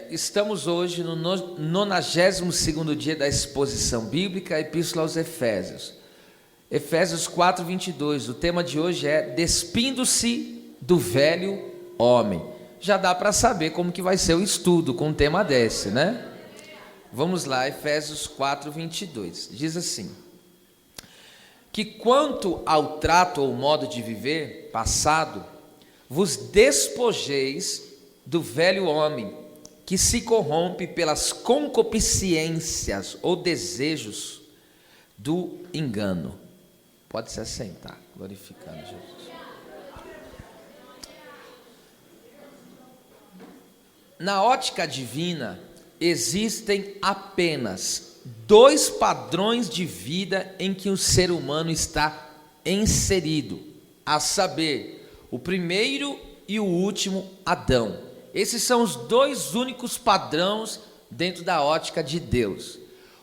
Estamos hoje no 92º dia da exposição bíblica, a Epístola aos Efésios. Efésios 4:22, o tema de hoje é Despindo-se do velho homem. Já dá para saber como que vai ser o estudo com um tema desse, né? Vamos lá, Efésios 4:22, diz assim: que quanto ao trato ou modo de viver passado, vos despojeis do velho homem, que se corrompe pelas concupiscências ou desejos do engano. Pode se assentar, glorificando Jesus. Na ótica divina, existem apenas dois padrões de vida em que o ser humano está inserido, a saber, o primeiro e o último Adão. Esses são os dois únicos padrões dentro da ótica de Deus.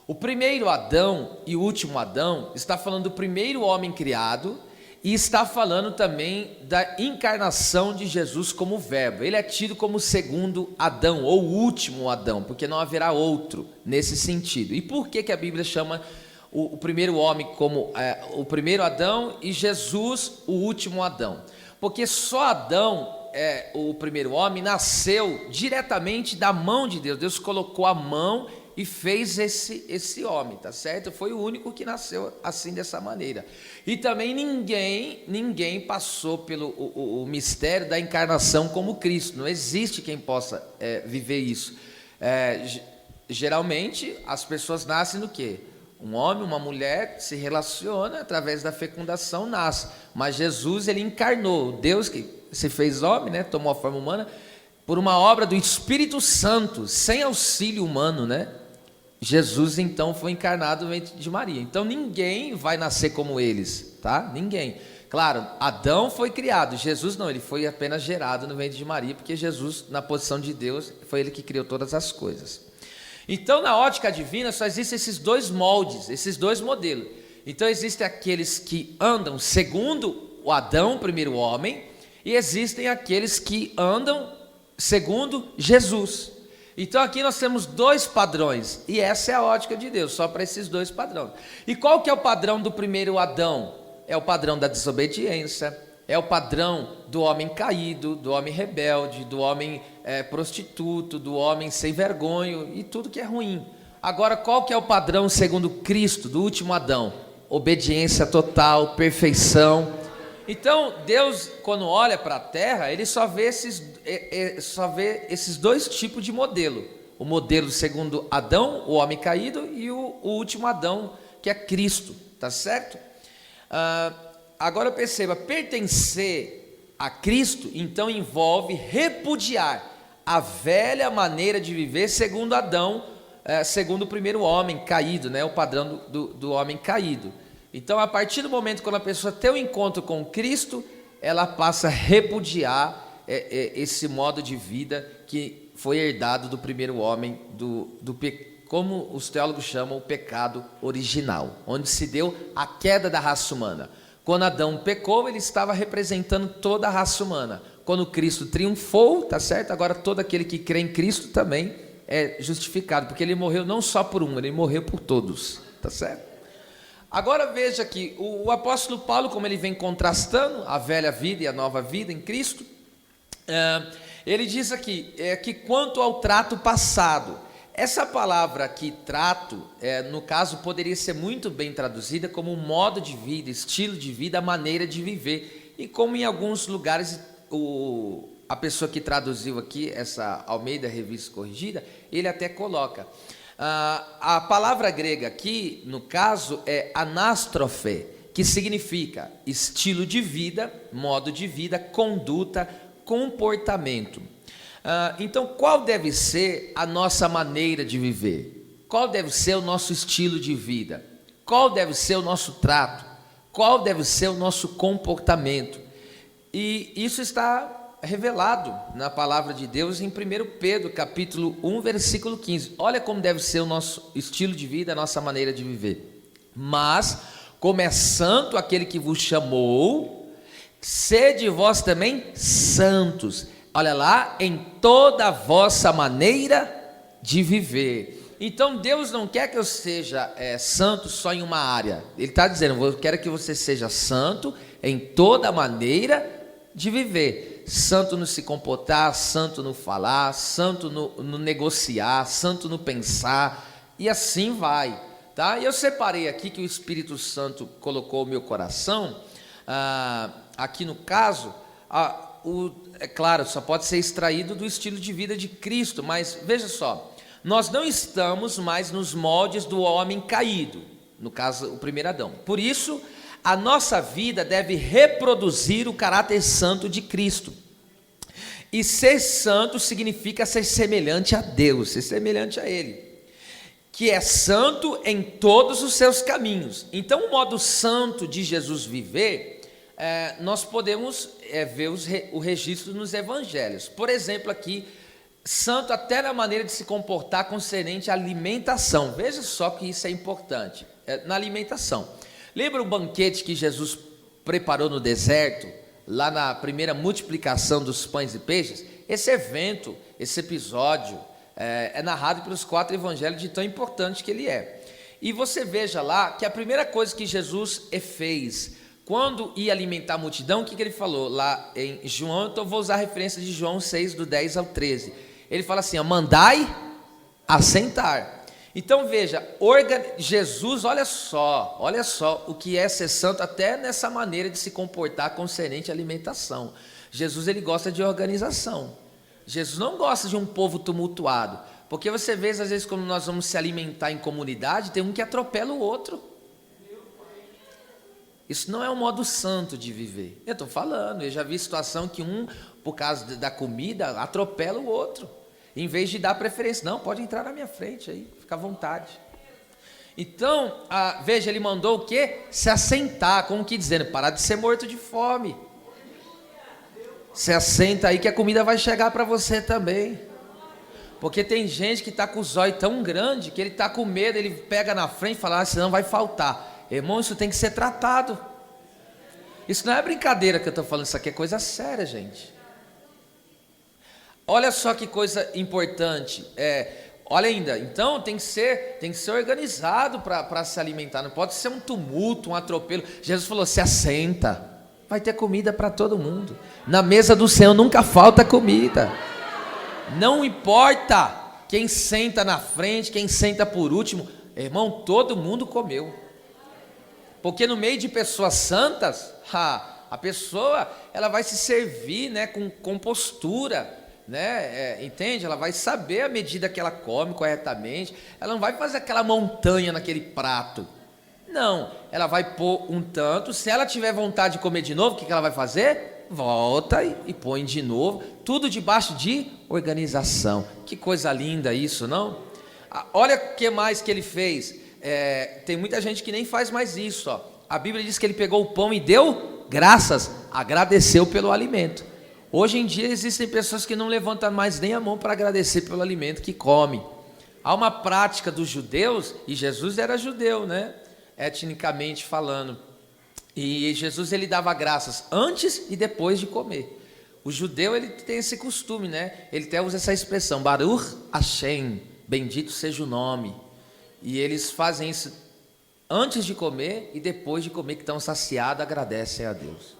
O primeiro Adão e o último Adão está falando do primeiro homem criado e está falando também da encarnação de Jesus como verbo. Ele é tido como o segundo Adão ou o último Adão, porque não haverá outro nesse sentido. E por que a Bíblia chama o primeiro homem como o primeiro Adão e Jesus o último Adão? Porque só Adão, o primeiro homem, nasceu diretamente da mão de Deus. Deus colocou a mão e fez esse homem, tá certo? Foi o único que nasceu assim, dessa maneira. E também ninguém passou pelo o mistério da encarnação como Cristo. Não existe quem possa viver isso. Geralmente as pessoas nascem do quê? Um homem, uma mulher se relaciona através da fecundação, nasce. Mas Jesus, ele encarnou, Deus que se fez homem, né? Tomou a forma humana, por uma obra do Espírito Santo, sem auxílio humano, né? Jesus então foi encarnado no ventre de Maria. Então ninguém vai nascer como eles, tá? Ninguém. Claro, Adão foi criado, Jesus não, ele foi apenas gerado no ventre de Maria, porque Jesus, na posição de Deus, foi ele que criou todas as coisas. Então, na ótica divina, só existem esses dois moldes, esses dois modelos. Então, existem aqueles que andam segundo o Adão, o primeiro homem, e existem aqueles que andam segundo Jesus. Então, aqui nós temos dois padrões, e essa é a ótica de Deus, só para esses dois padrões. E qual que é o padrão do primeiro Adão? É o padrão da desobediência, é o padrão do homem caído, do homem rebelde, do homem prostituto, do homem sem vergonha e tudo que é ruim. Agora, qual que é o padrão segundo Cristo, do último Adão? Obediência total, perfeição. Então, Deus, quando olha para a terra, ele só vê esses dois tipos de modelo. O modelo segundo Adão, o homem caído, e o último Adão, que é Cristo, tá certo? Agora perceba, pertencer a Cristo, então envolve repudiar a velha maneira de viver segundo Adão, segundo o primeiro homem caído, né? O padrão do homem caído. Então, a partir do momento quando a pessoa tem um encontro com Cristo, ela passa a repudiar esse modo de vida que foi herdado do primeiro homem, como os teólogos chamam, o pecado original, onde se deu a queda da raça humana. Quando Adão pecou, ele estava representando toda a raça humana. Quando Cristo triunfou, tá certo? Agora todo aquele que crê em Cristo também é justificado, porque ele morreu não só por um, ele morreu por todos, tá certo? Agora veja que o apóstolo Paulo, como ele vem contrastando a velha vida e a nova vida em Cristo, ele diz aqui, que quanto ao trato passado, essa palavra aqui, trato, no caso, poderia ser muito bem traduzida como um modo de vida, estilo de vida, maneira de viver. E como em alguns lugares, a pessoa que traduziu aqui, essa Almeida Revista Corrigida, ele até coloca. A palavra grega aqui, no caso, é anastrofe, que significa estilo de vida, modo de vida, conduta, comportamento. Então, qual deve ser a nossa maneira de viver? Qual deve ser o nosso estilo de vida? Qual deve ser o nosso trato? Qual deve ser o nosso comportamento? E isso está revelado na palavra de Deus em 1 Pedro, capítulo 1, versículo 15. Olha como deve ser o nosso estilo de vida, a nossa maneira de viver. Mas, como é santo aquele que vos chamou, sede vós também santos. Olha lá, em toda a vossa maneira de viver. Então Deus não quer que eu seja santo só em uma área. Ele está dizendo, eu quero que você seja santo em toda a maneira de viver. Santo no se comportar, santo no falar, santo no negociar, santo no pensar, e assim vai. Tá? E eu separei aqui que o Espírito Santo colocou no meu coração, aqui no caso, é claro, só pode ser extraído do estilo de vida de Cristo, mas veja só, nós não estamos mais nos moldes do homem caído, no caso, o primeiro Adão. Por isso, a nossa vida deve reproduzir o caráter santo de Cristo. E ser santo significa ser semelhante a Deus, ser semelhante a Ele, que é santo em todos os seus caminhos. Então, o modo santo de Jesus viver, nós podemos ver o registro nos evangelhos. Por exemplo, aqui, santo até na maneira de se comportar concernente à alimentação. Veja só que isso é importante, na alimentação. Lembra o banquete que Jesus preparou no deserto, lá na primeira multiplicação dos pães e peixes? Esse evento, esse episódio, é narrado pelos 4 evangelhos de tão importante que ele é. E você veja lá que a primeira coisa que Jesus fez, quando ia alimentar a multidão, o que ele falou? Lá em João, então eu vou usar a referência de João 6, do 10 ao 13. Ele fala assim, mandai assentar. Então veja, Jesus, olha só o que é ser santo até nessa maneira de se comportar concernente à alimentação. Jesus, ele gosta de organização. Jesus não gosta de um povo tumultuado, porque você vê às vezes quando nós vamos se alimentar em comunidade, tem um que atropela o outro. Isso não é um modo santo de viver. Eu estou falando, eu já vi situação que um, por causa da comida, atropela o outro, em vez de dar preferência. Não, pode entrar na minha frente aí, fica à vontade. Então, veja, ele mandou o quê? Se assentar, como que dizendo, parar de ser morto de fome. Se assenta aí que a comida vai chegar para você também. Porque tem gente que está com o zóio tão grande, que ele está com medo, ele pega na frente e fala, senão vai faltar. Irmão, isso tem que ser tratado. Isso não é brincadeira que eu estou falando, isso aqui é coisa séria, gente. Olha só que coisa importante. Olha ainda, então tem que ser organizado para se alimentar. Não pode ser um tumulto, um atropelo. Jesus falou, se assenta, vai ter comida para todo mundo. Na mesa do Senhor nunca falta comida. Não importa quem senta na frente, quem senta por último. Irmão, todo mundo comeu. Porque no meio de pessoas santas, a pessoa ela vai se servir, né, com postura, né, entende? Ela vai saber a medida que ela come corretamente. Ela não vai fazer aquela montanha naquele prato. Não, ela vai pôr um tanto. Se ela tiver vontade de comer de novo, o que ela vai fazer? Volta e põe de novo. Tudo debaixo de organização. Que coisa linda isso, não? Olha o que mais que ele fez. Tem muita gente que nem faz mais isso, ó. A Bíblia diz que ele pegou o pão e deu graças, agradeceu pelo alimento. Hoje em dia existem pessoas que não levantam mais nem a mão para agradecer pelo alimento que come. Há uma prática dos judeus, e Jesus era judeu, né, etnicamente falando, e Jesus ele dava graças antes e depois de comer. O judeu ele tem esse costume, né, ele até usa essa expressão, Baruch Hashem, bendito seja o nome. E eles fazem isso antes de comer e depois de comer, que estão saciados, agradecem a Deus.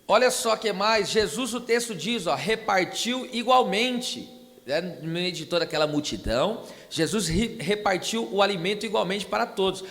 Olha só que mais, Jesus, o texto diz, ó, repartiu igualmente, né, no meio de toda aquela multidão, Jesus repartiu o alimento igualmente para todos.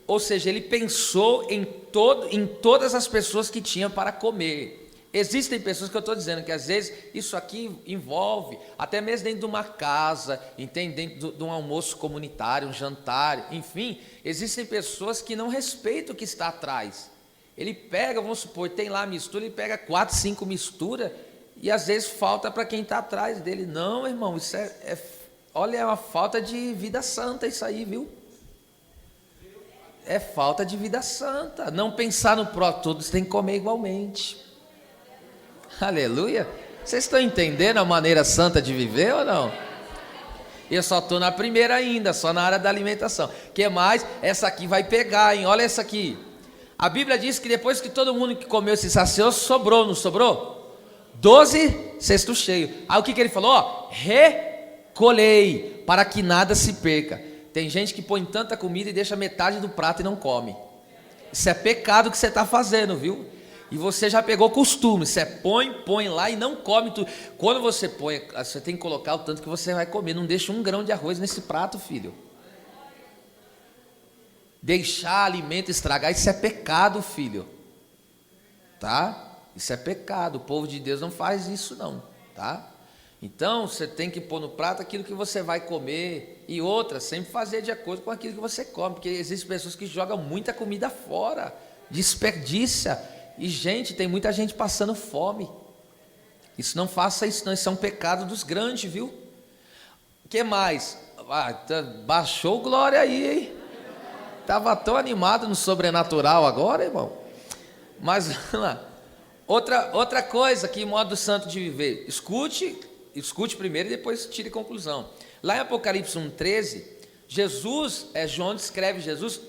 Ou seja, ele pensou em todas as pessoas que tinham para comer. Existem pessoas que eu estou dizendo que às vezes isso aqui envolve, até mesmo dentro de uma casa, entende? Dentro de um almoço comunitário, um jantar, enfim, existem pessoas que não respeitam o que está atrás. Ele pega, vamos supor, tem lá a mistura, ele pega 4, 5 misturas e às vezes falta para quem está atrás dele. Não, irmão, isso olha, é uma falta de vida santa isso aí, viu? É falta de vida santa. Não pensar no próximo, todos têm que comer igualmente. Aleluia. Vocês estão entendendo a maneira santa de viver ou não? Eu só estou na primeira ainda, só na área da alimentação. Que mais? Essa aqui vai pegar, hein? Olha essa aqui. A Bíblia diz que depois que todo mundo que comeu se saciou, sobrou, não sobrou? 12 cestos cheios. Aí o que ele falou? Ó, recolhei, para que nada se perca. Tem gente que põe tanta comida e deixa metade do prato e não come. Isso é pecado que você está fazendo, viu? E você já pegou costume. Você põe lá e não come tudo. Quando você põe, você tem que colocar o tanto que você vai comer. Não deixa um grão de arroz nesse prato, filho. Deixar alimento estragar, isso é pecado, filho. Tá? Isso é pecado. O povo de Deus não faz isso não, tá? Então, você tem que pôr no prato aquilo que você vai comer. E outra, sempre fazer de acordo com aquilo que você come. Porque existem pessoas que jogam muita comida fora, desperdiça. E, gente, tem muita gente passando fome. Isso não faça isso não, isso é um pecado dos grandes, viu? O que mais? Baixou glória aí, hein? Estava tão animado no sobrenatural agora, irmão. Mas, vamos lá. Outra coisa que modo santo de viver. Escute primeiro e depois tire conclusão. Lá em Apocalipse 1,13, João descreve Jesus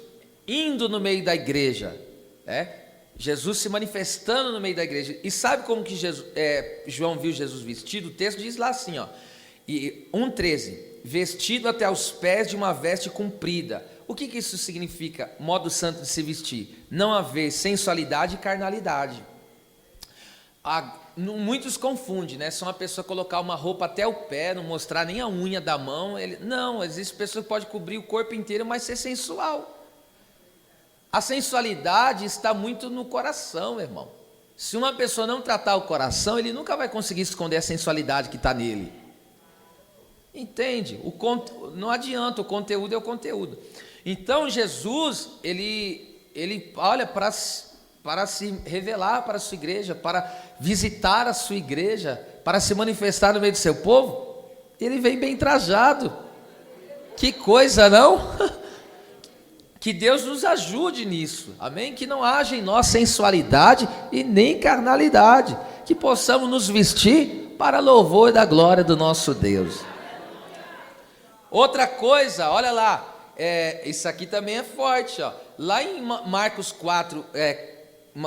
indo no meio da igreja. Jesus se manifestando no meio da igreja. E sabe como que João viu Jesus vestido? O texto diz lá assim, ó, 1,13, vestido até os pés de uma veste comprida. O que isso significa? Modo santo de se vestir. Não haver sensualidade e carnalidade. Muitos confundem, né? Se uma pessoa colocar uma roupa até o pé, não mostrar nem a unha da mão, não, existe pessoa que pode cobrir o corpo inteiro, mas ser sensual. A sensualidade está muito no coração, meu irmão. Se uma pessoa não tratar o coração, ele nunca vai conseguir esconder a sensualidade que está nele. Entende? Não adianta, o conteúdo é o conteúdo. Então Jesus, ele olha para se revelar para a sua igreja, para visitar a sua igreja, para se manifestar no meio do seu povo, ele vem bem trajado. Que coisa, não? Que Deus nos ajude nisso, amém? Que não haja em nós sensualidade e nem carnalidade, que possamos nos vestir para louvor da glória do nosso Deus. Outra coisa, olha lá, isso aqui também é forte, ó. Lá em Marcos 4,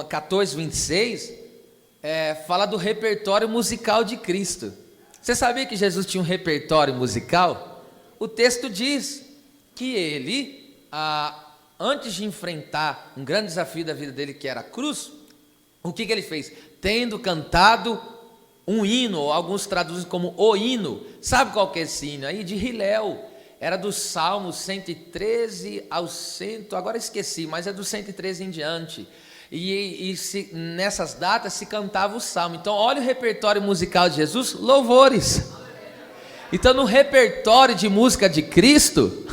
14, 26, fala do repertório musical de Cristo. Você sabia que Jesus tinha um repertório musical? O texto diz que ele, antes de enfrentar um grande desafio da vida dele, que era a cruz, o que ele fez? Tendo cantado um hino, ou alguns traduzem como o hino. Sabe qual que é esse hino aí? De Hilel. Era do Salmo 113 ao 100, agora esqueci, mas é do 113 em diante. Nessas datas se cantava o Salmo. Então olha o repertório musical de Jesus, louvores. Então no repertório de música de Cristo,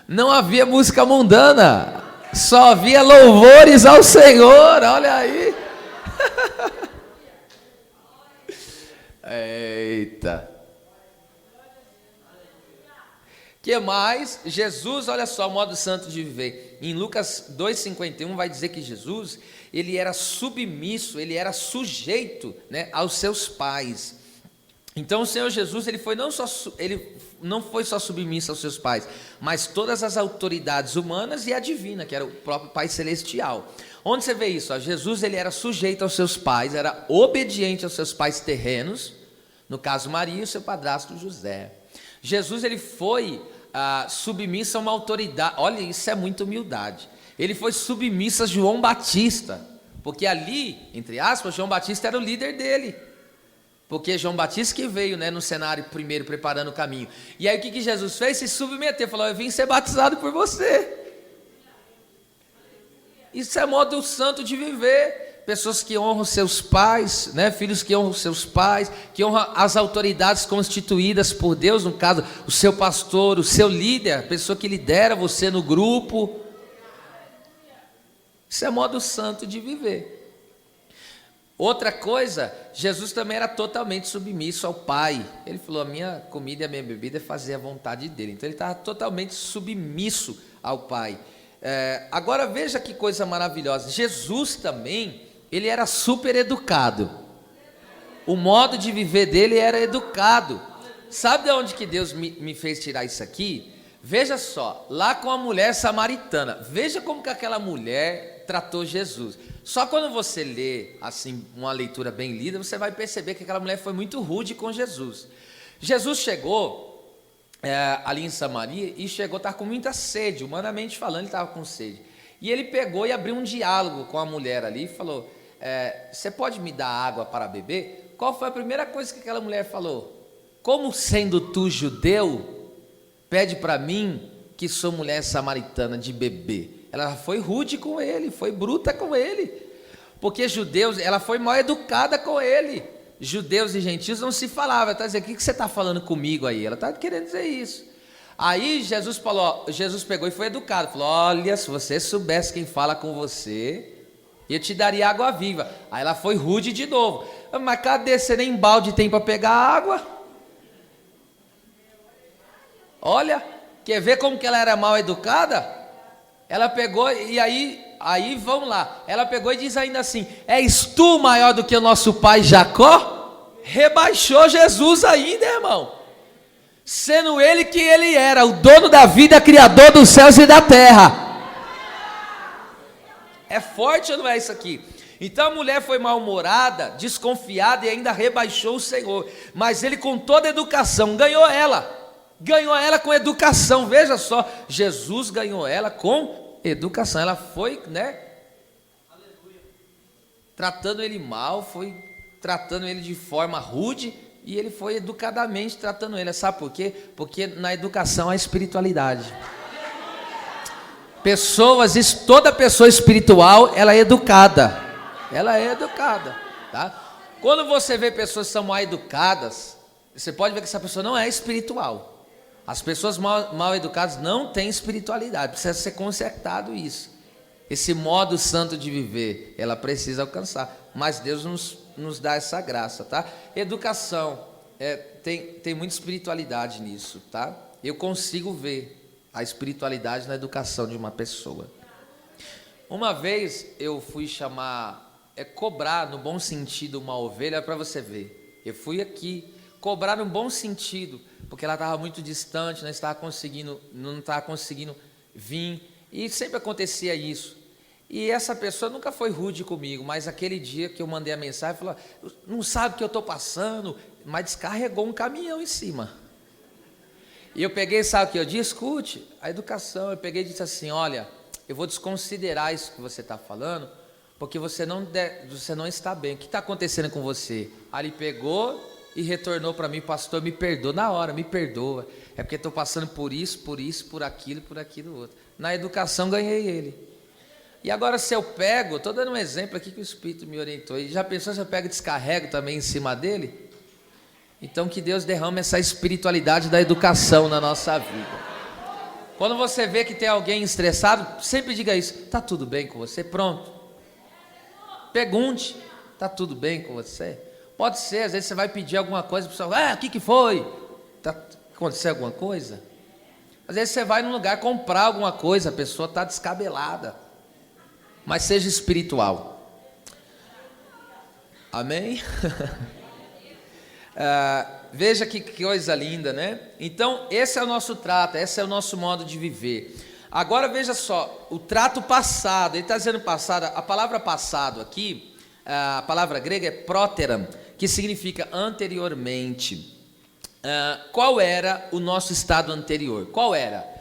não havia música mundana, só havia louvores ao Senhor, olha aí. Eita. Que mais? Jesus, olha só o modo santo de viver. Em Lucas 2,51 vai dizer que Jesus, ele era submisso, ele era sujeito, né, aos seus pais. Então o Senhor Jesus, ele não foi só submisso aos seus pais, mas todas as autoridades humanas e a divina, que era o próprio Pai Celestial. Onde você vê isso? Jesus, ele era sujeito aos seus pais, era obediente aos seus pais terrenos, no caso Maria e o seu padrasto José. Jesus, ele foi submisso a uma autoridade. Olha, isso é muita humildade. Ele foi submisso a João Batista, porque ali, entre aspas, João Batista era o líder dele, porque João Batista que veio, né, no cenário primeiro, preparando o caminho. E aí o que Jesus fez? Se submeteu, falou: eu vim ser batizado por você. Isso é modo santo de viver. Pessoas que honram seus pais, né? Filhos que honram seus pais, que honram as autoridades constituídas por Deus, no caso, o seu pastor, o seu líder, a pessoa que lidera você no grupo. Isso é modo santo de viver. Outra coisa, Jesus também era totalmente submisso ao Pai. Ele falou: a minha comida e a minha bebida é fazer a vontade dele. Então ele estava totalmente submisso ao Pai. Agora veja que coisa maravilhosa. Jesus também, ele era super educado. O modo de viver dele era educado. Sabe de onde que Deus me fez tirar isso aqui? Veja só, lá com a mulher samaritana. Veja como que aquela mulher tratou Jesus. Só quando você lê assim uma leitura bem lida, você vai perceber que aquela mulher foi muito rude com Jesus. Jesus chegou ali em Samaria e estava com muita sede, humanamente falando, ele estava com sede. E ele pegou e abriu um diálogo com a mulher ali e falou: você pode me dar água para beber? Qual foi a primeira coisa que aquela mulher falou? Como sendo tu judeu, pede para mim, que sou mulher samaritana, de beber. Ela foi rude com ele, foi bruta com ele, porque judeus, ela foi mal educada com ele. Judeus e gentios não se falavam. Ela está dizendo: o que você está falando comigo aí? Ela está querendo dizer isso. Aí Jesus pegou e foi educado, falou: olha, se você soubesse quem fala com você, eu te daria água viva. Aí ela foi rude de novo: mas cadê? Você nem balde tem para pegar água? Olha, quer ver como que ela era mal educada? Ela pegou e aí vamos lá, ela pegou e diz ainda assim: és tu maior do que o nosso pai Jacó? Rebaixou Jesus ainda, irmão, sendo ele que ele era, o dono da vida, criador dos céus e da terra. É forte ou não é isso aqui? Então a mulher foi mal-humorada, desconfiada e ainda rebaixou o Senhor, mas ele, com toda educação, ganhou ela com educação. Veja só, Jesus ganhou ela com educação. Ela foi, tratando ele mal, foi tratando ele de forma rude, e ele foi educadamente tratando ele. Sabe por quê? Porque na educação há espiritualidade. Toda pessoa espiritual, ela é educada, tá? Quando você vê pessoas que são mal educadas, você pode ver que essa pessoa não é espiritual. As pessoas mal educadas não têm espiritualidade, precisa ser consertado isso. Esse modo santo de viver, ela precisa alcançar, mas Deus nos dá essa graça, tá? Educação, tem muita espiritualidade nisso, tá? Eu consigo ver a espiritualidade na educação de uma pessoa. Uma vez eu fui cobrar no bom sentido uma ovelha, para você ver. Eu fui aqui cobrar no bom sentido, porque ela estava muito distante, não estava conseguindo vir, e sempre acontecia isso. E essa pessoa nunca foi rude comigo, mas aquele dia que eu mandei a mensagem, falou: não sabe o que eu estou passando, mas descarregou um caminhão em cima. E eu peguei, sabe o que eu disse? Escute, a educação. Eu peguei e disse assim: olha, eu vou desconsiderar isso que você está falando, porque você não está bem. O que está acontecendo com você? Aí ele pegou e retornou para mim: pastor, me perdoa. Na hora, me perdoa, é porque estou passando por isso, por aquilo outro. Na educação ganhei ele. E agora, se eu pego, estou dando um exemplo aqui que o Espírito me orientou, e já pensou se eu pego e descarrego também em cima dele? Então que Deus derrame essa espiritualidade da educação na nossa vida. Quando você vê que tem alguém estressado, sempre diga isso: está tudo bem com você? Pronto. Pergunte: está tudo bem com você? Pode ser, às vezes você vai pedir alguma coisa, o pessoal: o que foi? Aconteceu alguma coisa? Às vezes você vai num lugar comprar alguma coisa, a pessoa está descabelada, mas seja espiritual. Amém? Veja que coisa linda, né? Então esse é o nosso trato, esse é o nosso modo de viver. Agora veja só, o trato passado, ele está dizendo passado. A palavra passado aqui, a palavra grega é próteram, que significa anteriormente. Qual era o nosso estado anterior? Qual era?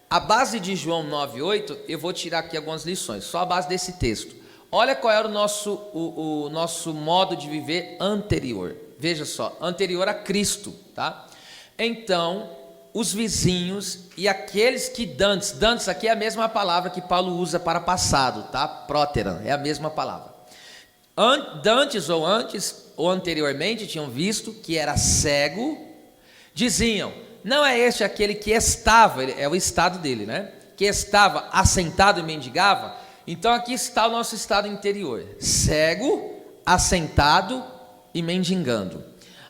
A base de João 9,8, eu vou tirar aqui algumas lições, só a base desse texto. Olha qual era o nosso modo de viver anterior. Veja só, anterior a Cristo, tá? Então, os vizinhos e aqueles que dantes aqui é a mesma palavra que Paulo usa para passado, tá? Próteram, é a mesma palavra. Dantes ou antes ou anteriormente tinham visto que era cego, diziam: não é este aquele que estava, é o estado dele, né? Que estava assentado e mendigava. Então aqui está o nosso estado interior: cego, assentado e mendigando.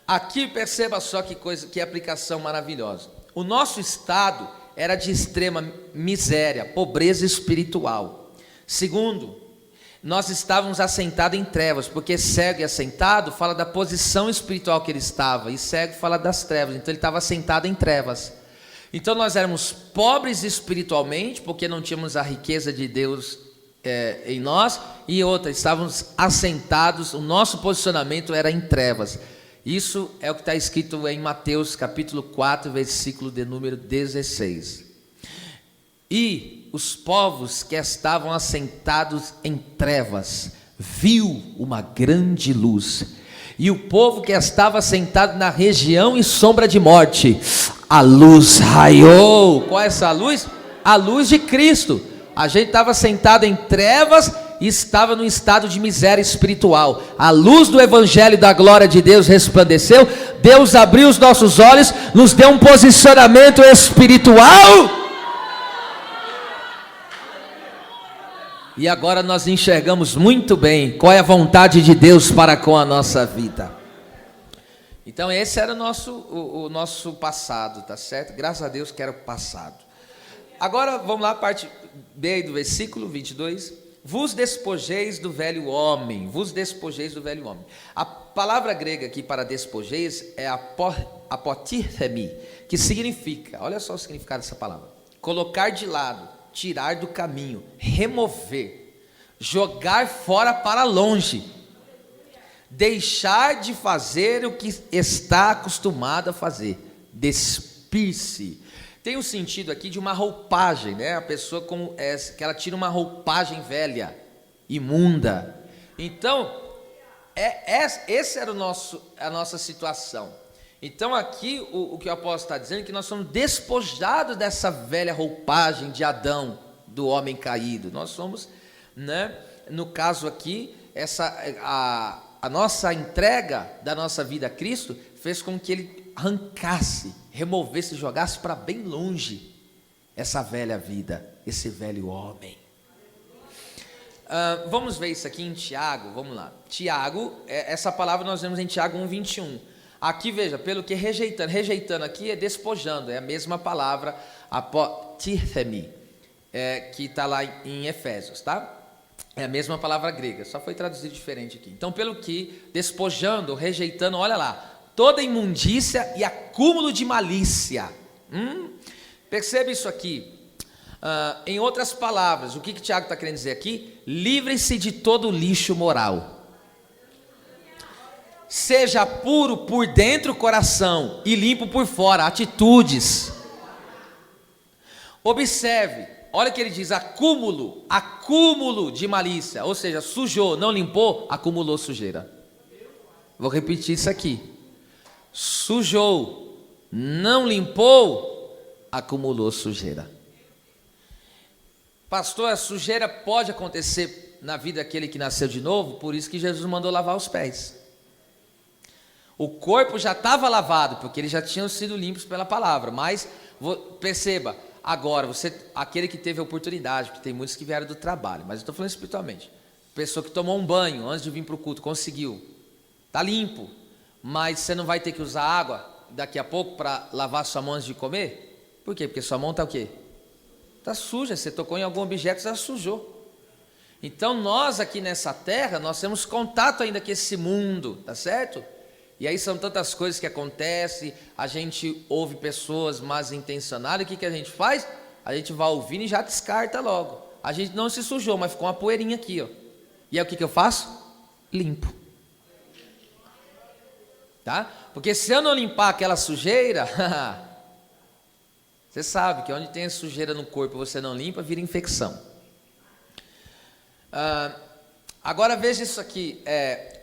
Aqui perceba só que coisa, que aplicação maravilhosa. O nosso estado era de extrema miséria, pobreza espiritual. Segundo, nós estávamos assentados em trevas, porque cego e assentado fala da posição espiritual que ele estava, e cego fala das trevas, então ele estava assentado em trevas. Então nós éramos pobres espiritualmente, porque não tínhamos a riqueza de Deus em nós, e outra, estávamos assentados, o nosso posicionamento era em trevas. Isso é o que está escrito em Mateus capítulo 4, versículo de número 16. E os povos que estavam assentados em trevas viu uma grande luz, e o povo que estava assentado na região e sombra de morte, a luz raiou. Qual é essa luz? A luz de Cristo. A gente estava sentado em trevas e estava num estado de miséria espiritual. A luz do evangelho da glória de Deus resplandeceu. Deus abriu os nossos olhos, nos deu um posicionamento espiritual. E agora nós enxergamos muito bem qual é a vontade de Deus para com a nossa vida. Então esse era o nosso passado, tá certo? Graças a Deus que era o passado. Agora vamos lá, parte B do versículo 22. Vos despojeis do velho homem, vos despojeis do velho homem. A palavra grega aqui para despojeis é apotirthemi, que significa, olha só o significado dessa palavra: colocar de lado, tirar do caminho, remover, jogar fora para longe, deixar de fazer o que está acostumado a fazer, despir-se. Tem o sentido aqui de uma roupagem, né? A pessoa que ela tira uma roupagem velha, imunda. Então, essa era a nossa situação. Então aqui o que o apóstolo está dizendo é que nós somos despojados dessa velha roupagem de Adão, do homem caído. Nós somos, né? No caso aqui, a nossa entrega da nossa vida a Cristo fez com que Ele arrancasse, removesse, jogasse para bem longe essa velha vida, esse velho homem. Vamos ver isso aqui em Tiago, vamos lá. Tiago, essa palavra nós vemos em Tiago 1:21. Aqui veja, pelo que rejeitando aqui é despojando, é a mesma palavra, apotirthemi, que está lá em Efésios, tá? É a mesma palavra grega, só foi traduzido diferente aqui. Então, pelo que despojando, rejeitando, olha lá, toda imundícia e acúmulo de malícia. Perceba isso aqui. Em outras palavras, o que Tiago está querendo dizer aqui? Livre-se de todo lixo moral. Seja puro por dentro o coração e limpo por fora, atitudes. Observe, olha o que ele diz: acúmulo de malícia, ou seja, sujou, não limpou, acumulou sujeira. Vou repetir isso aqui: sujou, não limpou, acumulou sujeira. Pastor, a sujeira pode acontecer na vida daquele que nasceu de novo, por isso que Jesus mandou lavar os pés. O corpo já estava lavado, porque eles já tinham sido limpos pela palavra, mas perceba, agora, aquele que teve a oportunidade, porque tem muitos que vieram do trabalho, mas eu estou falando espiritualmente, pessoa que tomou um banho antes de vir para o culto, conseguiu, está limpo, mas você não vai ter que usar água daqui a pouco para lavar sua mão antes de comer? Por quê? Porque sua mão está o quê? Está suja, você tocou em algum objeto, já sujou. Então nós aqui nessa terra, nós temos contato ainda com esse mundo, tá certo? E aí são tantas coisas que acontecem, a gente ouve pessoas mal intencionadas, e o que a gente faz? A gente vai ouvindo e já descarta logo. A gente não se sujou, mas ficou uma poeirinha aqui, ó. E aí o que eu faço? Limpo. Tá? Porque se eu não limpar aquela sujeira, você sabe que onde tem sujeira no corpo e você não limpa, vira infecção. Agora veja isso aqui,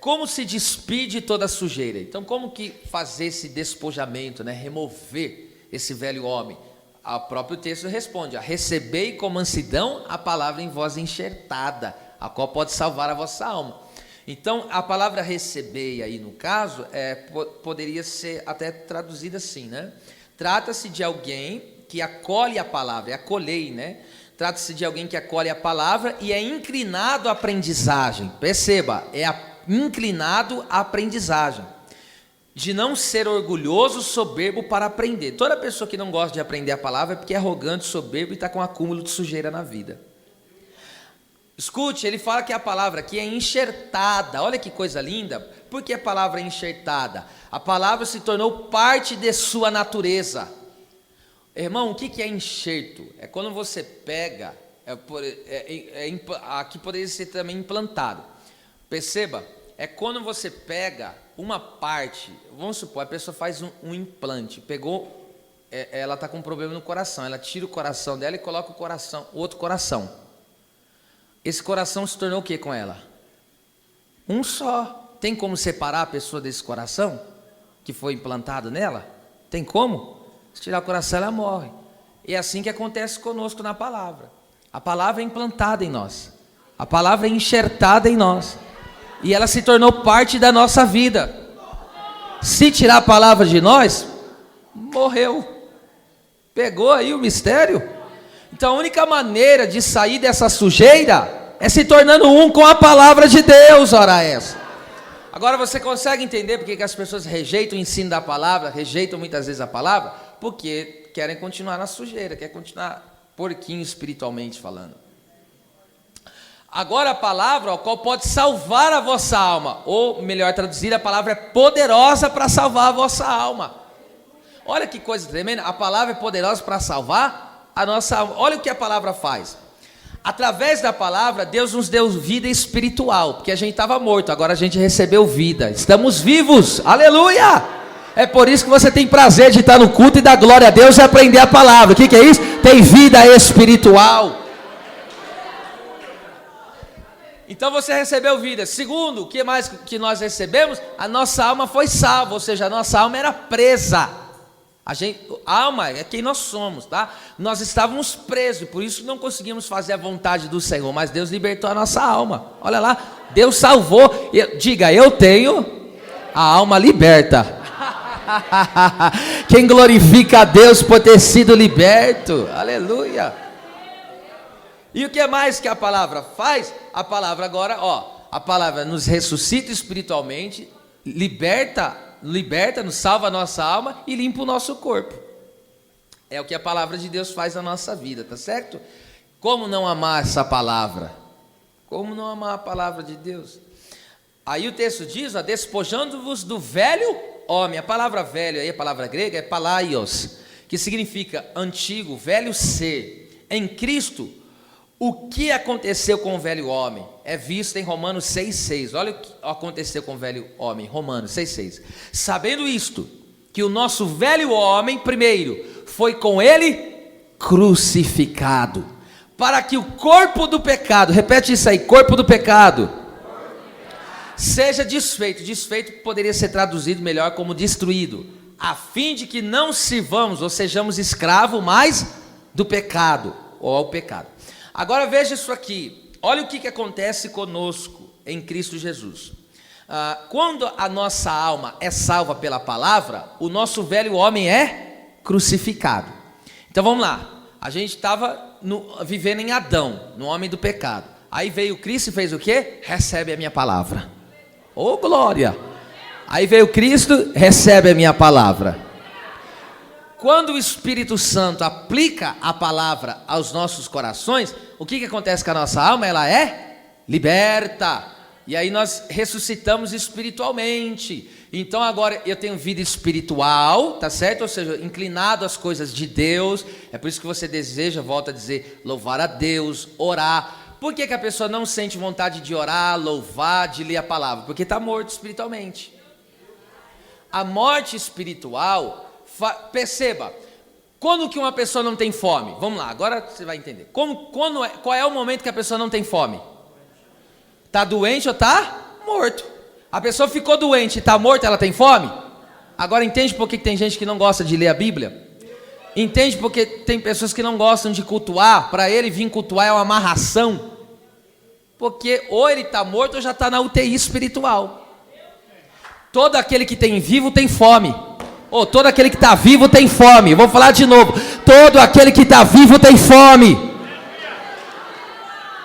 como se despide de toda a sujeira. Então como que fazer esse despojamento, né? Remover esse velho homem? O próprio texto responde: recebei com mansidão a palavra em vós enxertada, a qual pode salvar a vossa alma. Então a palavra receber aí no caso, poderia ser até traduzida assim, né? Trata-se de alguém que acolhe a palavra, acolhei, né? Trata-se de alguém que acolhe a palavra e é inclinado à aprendizagem. Perceba, inclinado à aprendizagem. De não ser orgulhoso, soberbo para aprender. Toda pessoa que não gosta de aprender a palavra é porque é arrogante, soberbo e está com um acúmulo de sujeira na vida. Escute, ele fala que a palavra aqui é enxertada. Olha que coisa linda. Por que a palavra é enxertada? A palavra se tornou parte de sua natureza. Irmão, o que é enxerto? É quando você pega aqui poderia ser também implantado. Perceba, é quando você pega uma parte, vamos supor, a pessoa faz um implante, ela está com um problema no coração, ela tira o coração dela e coloca outro coração. Esse coração se tornou o que com ela? Um só. Tem como separar a pessoa desse coração que foi implantado nela? Tem como? Se tirar o coração, ela morre. E é assim que acontece conosco na palavra. A palavra é implantada em nós. A palavra é enxertada em nós. E ela se tornou parte da nossa vida. Se tirar a palavra de nós, morreu. Pegou aí o mistério? Então a única maneira de sair dessa sujeira é se tornando um com a palavra de Deus, ora essa. Agora você consegue entender por que as pessoas rejeitam o ensino da palavra, rejeitam muitas vezes a palavra? Porque querem continuar na sujeira, querem continuar porquinho espiritualmente falando. Agora a palavra, a qual pode salvar a vossa alma, ou melhor traduzido, a palavra é poderosa para salvar a vossa alma. Olha que coisa tremenda, a palavra é poderosa para salvar a nossa alma. Olha o que a palavra faz. Através da palavra, Deus nos deu vida espiritual, porque a gente estava morto, agora a gente recebeu vida, estamos vivos, aleluia! É por isso que você tem prazer de estar no culto e dar glória a Deus e aprender a palavra. O que é isso? Tem vida espiritual. Então você recebeu vida. Segundo, o que mais que nós recebemos? A nossa alma foi salva, ou seja, a nossa alma era presa. A alma é quem nós somos, tá? Nós estávamos presos, por isso não conseguimos fazer a vontade do Senhor, mas Deus libertou a nossa alma. Olha lá, Deus salvou. Diga, eu tenho a alma liberta. Quem glorifica a Deus por ter sido liberto? Aleluia. E o que mais que a palavra faz? A palavra agora, a palavra nos ressuscita espiritualmente, liberta, nos salva a nossa alma e limpa o nosso corpo. É o que a palavra de Deus faz na nossa vida, tá certo? Como não amar essa palavra? Como não amar a palavra de Deus? Aí o texto diz, despojando-vos do velho homem. A palavra velho aí, a palavra grega é palaios, que significa antigo, velho ser. Em Cristo, o que aconteceu com o velho homem é visto em Romanos 6,6. Olha o que aconteceu com o velho homem, Romanos 6,6. Sabendo isto, que o nosso velho homem, primeiro, foi com ele crucificado, para que o corpo do pecado, repete isso aí, corpo do pecado, seja desfeito. Desfeito poderia ser traduzido melhor como destruído, a fim de que não sirvamos ou sejamos escravos mais do pecado, ou ao pecado. Agora veja isso aqui, olha o que acontece conosco em Cristo Jesus. Quando a nossa alma é salva pela palavra, o nosso velho homem é crucificado. Então vamos lá, a gente estava vivendo em Adão, no homem do pecado. Aí veio Cristo e fez o quê? Recebe a minha palavra. Oh glória! Aí veio Cristo, recebe a minha palavra. Quando o Espírito Santo aplica a palavra aos nossos corações, o que acontece com a nossa alma? Ela é liberta. E aí nós ressuscitamos espiritualmente. Então agora eu tenho vida espiritual, tá certo? Ou seja, inclinado às coisas de Deus. É por isso que você deseja, volta a dizer, louvar a Deus, orar. Por que a pessoa não sente vontade de orar, louvar, de ler a palavra? Porque está morto espiritualmente. A morte espiritual... Perceba, quando que uma pessoa não tem fome? Vamos lá, agora você vai entender. Qual é o momento que a pessoa não tem fome? Está doente ou está morto? A pessoa ficou doente e está morta, ela tem fome? Agora entende por que tem gente que não gosta de ler a Bíblia? Entende porque tem pessoas que não gostam de cultuar? Para ele vir cultuar é uma amarração. Porque ou ele está morto ou já está na UTI espiritual. Todo aquele que tem vivo tem fome. Todo aquele que está vivo tem fome. Vou falar de novo. Todo aquele que está vivo tem fome.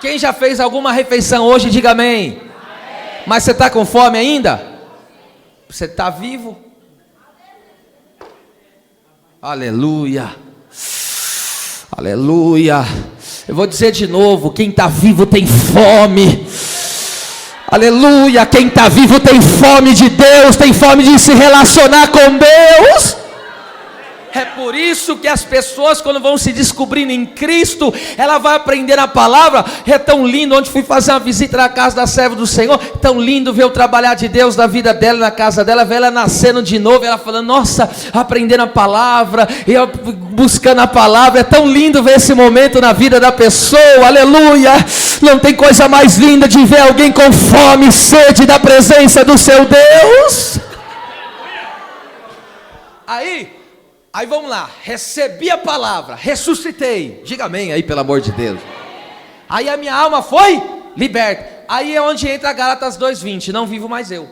Quem já fez alguma refeição hoje, diga amém. Mas você está com fome ainda? Você está vivo? Aleluia. Aleluia. Eu vou dizer de novo, quem está vivo tem fome. Aleluia, quem está vivo tem fome de Deus, tem fome de se relacionar com Deus. É por isso que as pessoas, quando vão se descobrindo em Cristo, ela vai aprender a palavra. É tão lindo. Ontem fui fazer uma visita na casa da serva do Senhor, tão lindo ver o trabalhar de Deus na vida dela, na casa dela, ver ela nascendo de novo, ela falando, nossa, aprendendo a palavra, eu buscando a palavra. É tão lindo ver esse momento na vida da pessoa, aleluia. Não tem coisa mais linda de ver alguém com fome e sede da presença do seu Deus. Aí vamos lá, recebi a palavra, ressuscitei, diga amém aí, pelo amor de Deus. Aí a minha alma foi liberta. Aí é onde entra Gálatas 2:20, não vivo mais eu.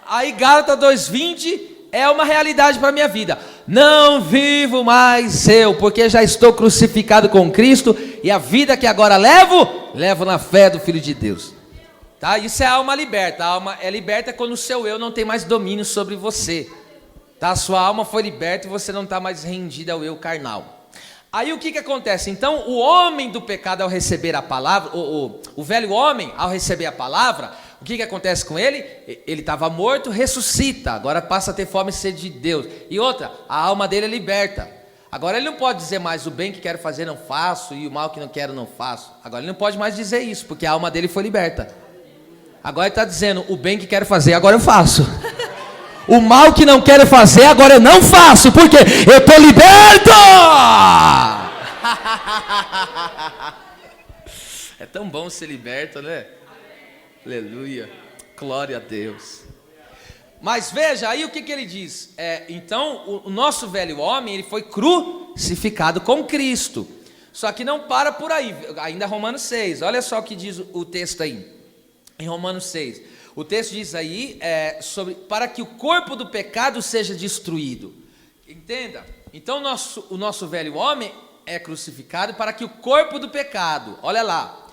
Aí Gálatas 2:20 é uma realidade para a minha vida. Não vivo mais eu, porque já estou crucificado com Cristo, e a vida que agora levo na fé do Filho de Deus. Tá? Isso é a alma liberta. A alma é liberta quando o seu eu não tem mais domínio sobre você. Tá? A sua alma foi liberta e você não está mais rendido ao eu carnal. Aí o que acontece? Então o homem do pecado, ao receber a palavra, o velho homem, ao receber a palavra, o que acontece com ele? Ele estava morto, ressuscita, agora passa a ter fome e sede de Deus. E outra, a alma dele é liberta. Agora ele não pode dizer mais, o bem que quero fazer não faço, e o mal que não quero não faço. Agora ele não pode mais dizer isso, porque a alma dele foi liberta. Agora ele está dizendo, o bem que quero fazer, agora eu faço. O mal que não quero fazer, agora eu não faço, porque eu estou liberto. É tão bom ser liberto, né? Aleluia, glória a Deus. Mas veja, aí o que ele diz? Então, o nosso velho homem, ele foi crucificado com Cristo. Só que não para por aí, ainda Romanos 6, olha só o que diz o texto aí, em Romanos 6. O texto diz aí, para que o corpo do pecado seja destruído. Entenda? Então, o nosso velho homem é crucificado para que o corpo do pecado, olha lá,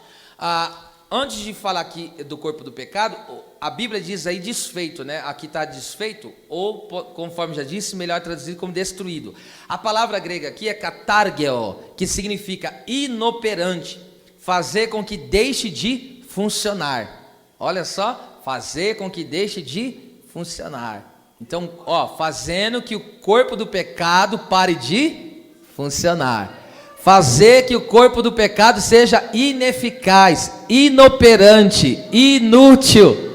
antes de falar aqui do corpo do pecado, a Bíblia diz aí desfeito, né? Aqui está desfeito, ou conforme já disse, melhor traduzido como destruído. A palavra grega aqui é katargeo, que significa inoperante, fazer com que deixe de funcionar. Olha só, fazer com que deixe de funcionar. Então, fazendo que o corpo do pecado pare de funcionar. Fazer que o corpo do pecado seja ineficaz, inoperante, inútil.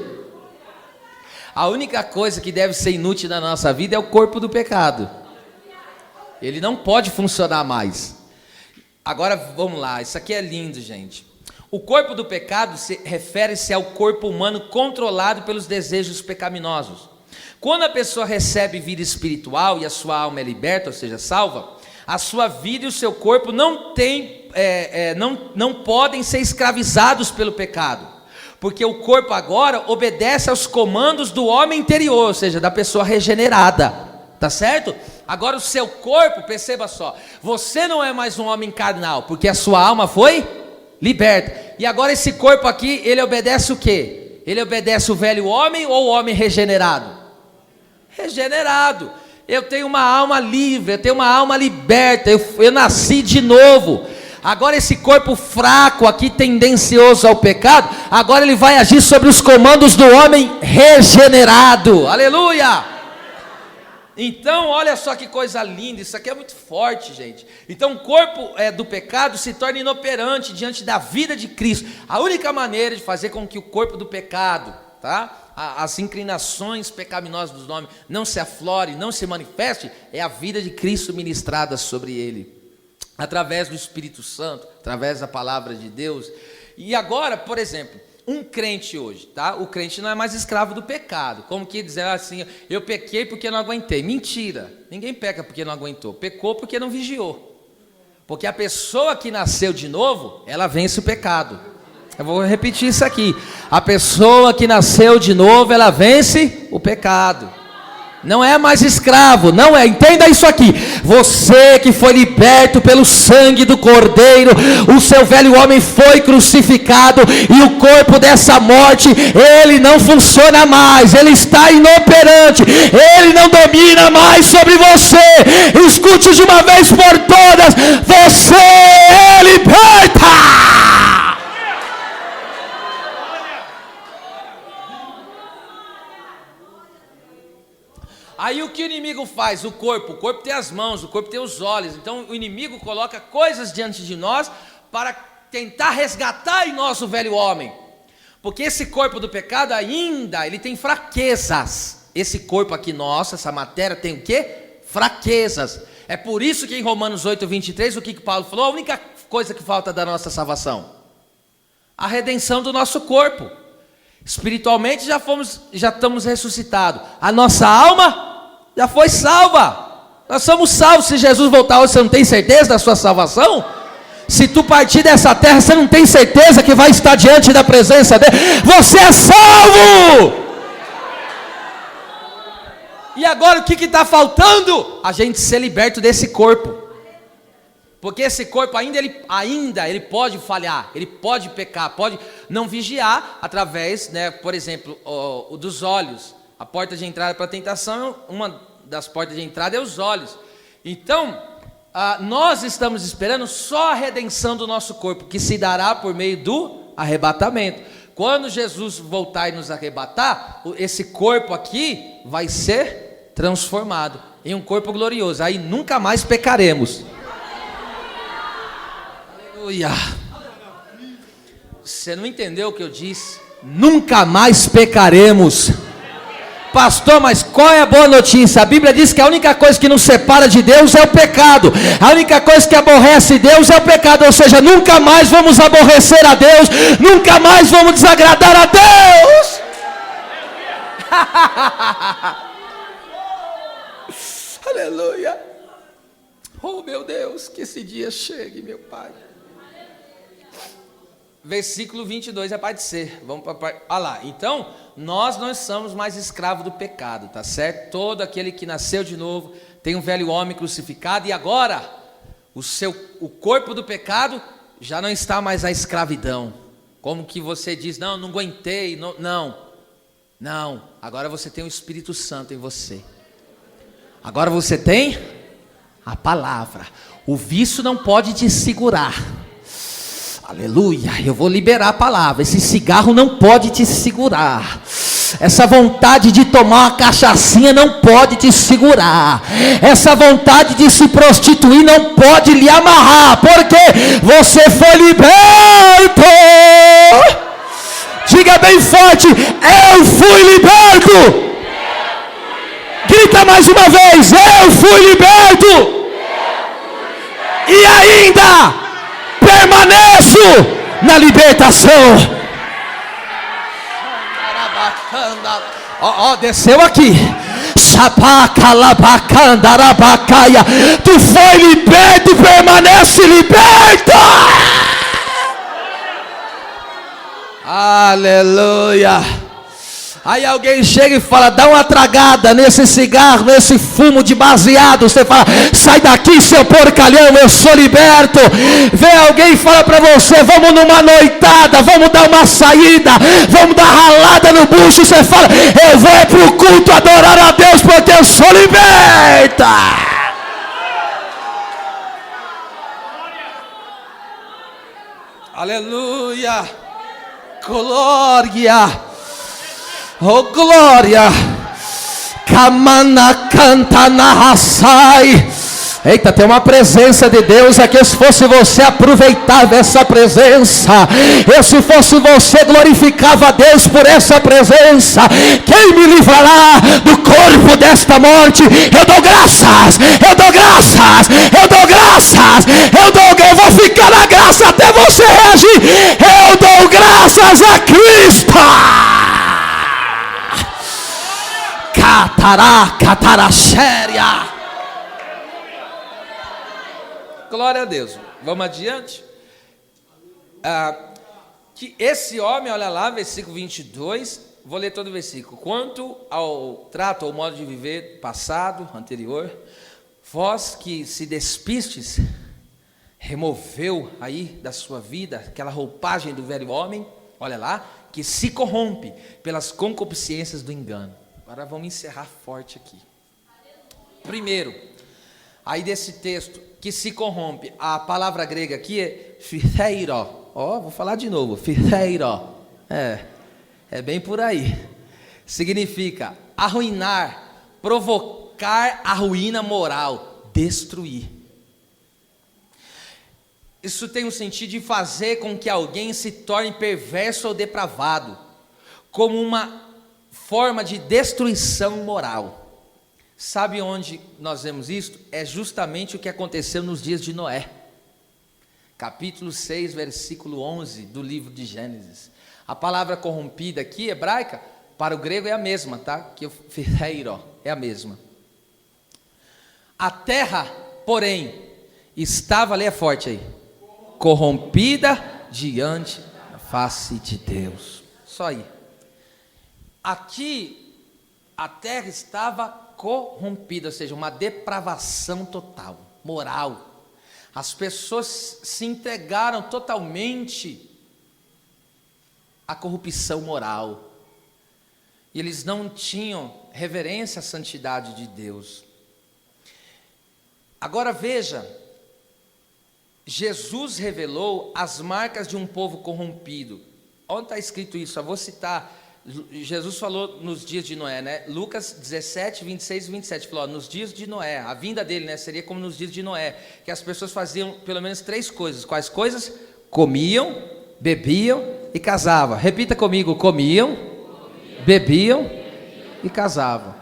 A única coisa que deve ser inútil na nossa vida é o corpo do pecado. Ele não pode funcionar mais. Agora vamos lá, isso aqui é lindo, gente. O corpo do pecado refere-se ao corpo humano controlado pelos desejos pecaminosos. Quando a pessoa recebe vida espiritual e a sua alma é liberta, ou seja, salva, a sua vida e o seu corpo não podem ser escravizados pelo pecado, porque o corpo agora obedece aos comandos do homem interior, ou seja, da pessoa regenerada, tá certo? Agora o seu corpo, perceba só, você não é mais um homem carnal, porque a sua alma foi liberta, e agora esse corpo aqui, ele obedece o quê? Ele obedece o velho homem ou o homem regenerado? Regenerado. Eu tenho uma alma livre, eu tenho uma alma liberta, eu nasci de novo. Agora esse corpo fraco aqui, tendencioso ao pecado, agora ele vai agir sobre os comandos do homem regenerado, aleluia. Então olha só que coisa linda, isso aqui é muito forte, gente. Então o corpo do pecado se torna inoperante diante da vida de Cristo. A única maneira de fazer com que o corpo do pecado, as inclinações pecaminosas dos homens não se aflore, não se manifeste, é a vida de Cristo ministrada sobre ele, através do Espírito Santo, através da palavra de Deus. E agora, por exemplo, um crente hoje, o crente não é mais escravo do pecado, como que dizer assim, eu pequei porque não aguentei. Mentira, ninguém peca porque não aguentou, pecou porque não vigiou, porque a pessoa que nasceu de novo, ela vence o pecado. Eu vou repetir isso aqui, a pessoa que nasceu de novo, ela vence o pecado, não é mais escravo, não é, entenda isso aqui, você que foi liberto pelo sangue do Cordeiro, o seu velho homem foi crucificado, e o corpo dessa morte, ele não funciona mais, ele está inoperante, ele não domina mais sobre você. Escute de uma vez por todas, você é liberta. Aí o que o inimigo inimigo faz? O corpo tem as mãos, o corpo tem os olhos. Então o inimigo coloca coisas diante de nós para tentar resgatar em nós o velho homem. Porque esse corpo do pecado ainda, ele tem fraquezas. Esse corpo aqui nosso, essa matéria tem o quê? Fraquezas. É por isso que em Romanos 8:23, o que Paulo falou? A única coisa que falta da nossa salvação: a redenção do nosso corpo. Espiritualmente já estamos ressuscitados. A nossa alma já foi salva. Nós somos salvos. Se Jesus voltar hoje, você não tem certeza da sua salvação? Se tu partir dessa terra, você não tem certeza que vai estar diante da presença dele. Você é salvo! E agora o que está faltando? A gente ser liberto desse corpo. Porque esse corpo ainda ele pode falhar, ele pode pecar, pode não vigiar através, por exemplo, o dos olhos. A porta de entrada para a tentação, uma das portas de entrada é os olhos. Então, nós estamos esperando só a redenção do nosso corpo, que se dará por meio do arrebatamento. Quando Jesus voltar e nos arrebatar, esse corpo aqui vai ser transformado em um corpo glorioso. Aí nunca mais pecaremos. Aleluia. Você não entendeu o que eu disse? Nunca mais pecaremos. Pastor, mas qual é a boa notícia? A Bíblia diz que a única coisa que nos separa de Deus é o pecado. A única coisa que aborrece Deus é o pecado. Ou seja, nunca mais vamos aborrecer a Deus. Nunca mais vamos desagradar a Deus. Aleluia. Oh meu Deus, que esse dia chegue, meu Pai. Versículo 22 é para dizer. Vamos para olha lá. Então, nós não somos mais escravos do pecado, tá certo? Todo aquele que nasceu de novo tem um velho homem crucificado, e agora o corpo do pecado já não está mais na escravidão. Como que você diz: não aguentei, não. Agora você tem o Espírito Santo em você. Agora você tem a palavra. O vício não pode te segurar. Aleluia, eu vou liberar a palavra. Esse cigarro não pode te segurar. Essa vontade de tomar uma cachaçinha não pode te segurar. Essa vontade de se prostituir não pode lhe amarrar, porque você foi liberto. Diga bem forte: eu fui liberto. Grita mais uma vez: eu fui liberto. E ainda permaneço na libertação. Desceu aqui. Tu foi liberto, permanece liberto. Aleluia. Aí alguém chega e fala: dá uma tragada nesse cigarro, nesse fumo de baseado. Você fala: sai daqui, seu porcalhão, eu sou liberto. Vem alguém e fala para você: vamos numa noitada, vamos dar uma saída, vamos dar ralada no bucho. Você fala: eu vou pro culto adorar a Deus, porque eu sou liberta. Aleluia. Glória. Oh glória. Kamana canta na raçai. Eita, tem uma presença de Deus aqui. Se fosse você, aproveitava essa presença. Eu, se fosse você, glorificava a Deus por essa presença. Quem me livrará do corpo desta morte? Eu dou graças, eu dou graças, eu dou graças, eu vou ficar na graça até você reagir. Eu dou graças a Cristo. Cataraxéria. Glória a Deus. Vamos adiante. Que esse homem, olha lá, versículo 22. Vou ler todo o versículo. Quanto ao trato, ao modo de viver passado, anterior, vós que se despistes, removeu aí da sua vida aquela roupagem do velho homem, olha lá, que se corrompe pelas concupiscências do engano. Agora vamos encerrar forte aqui. Primeiro, aí desse texto, que se corrompe, a palavra grega aqui é fitheiro. Vou falar de novo, fitheiro. É bem por aí. Significa arruinar, provocar a ruína moral, destruir. Isso tem um sentido de fazer com que alguém se torne perverso ou depravado, como uma forma de destruição moral. Sabe onde nós vemos isso? É justamente o que aconteceu nos dias de Noé. Capítulo 6, versículo 11 do livro de Gênesis. A palavra corrompida aqui, hebraica, para o grego é a mesma, tá? Que o fireiro é a mesma. A terra, porém, estava, leia forte aí, corrompida diante da face de Deus. Só aí. Aqui, a terra estava corrompida, ou seja, uma depravação total, moral. As pessoas se entregaram totalmente à corrupção moral. E eles não tinham reverência à santidade de Deus. Agora veja, Jesus revelou as marcas de um povo corrompido. Onde está escrito isso? Eu vou citar. Jesus falou nos dias de Noé, né? Lucas 17, 26 e 27, falou, nos dias de Noé, a vinda dele, né? Seria como nos dias de Noé, que as pessoas faziam pelo menos 3 coisas. Quais coisas? Comiam, bebiam e casavam. Repita comigo, comiam, bebiam e casavam.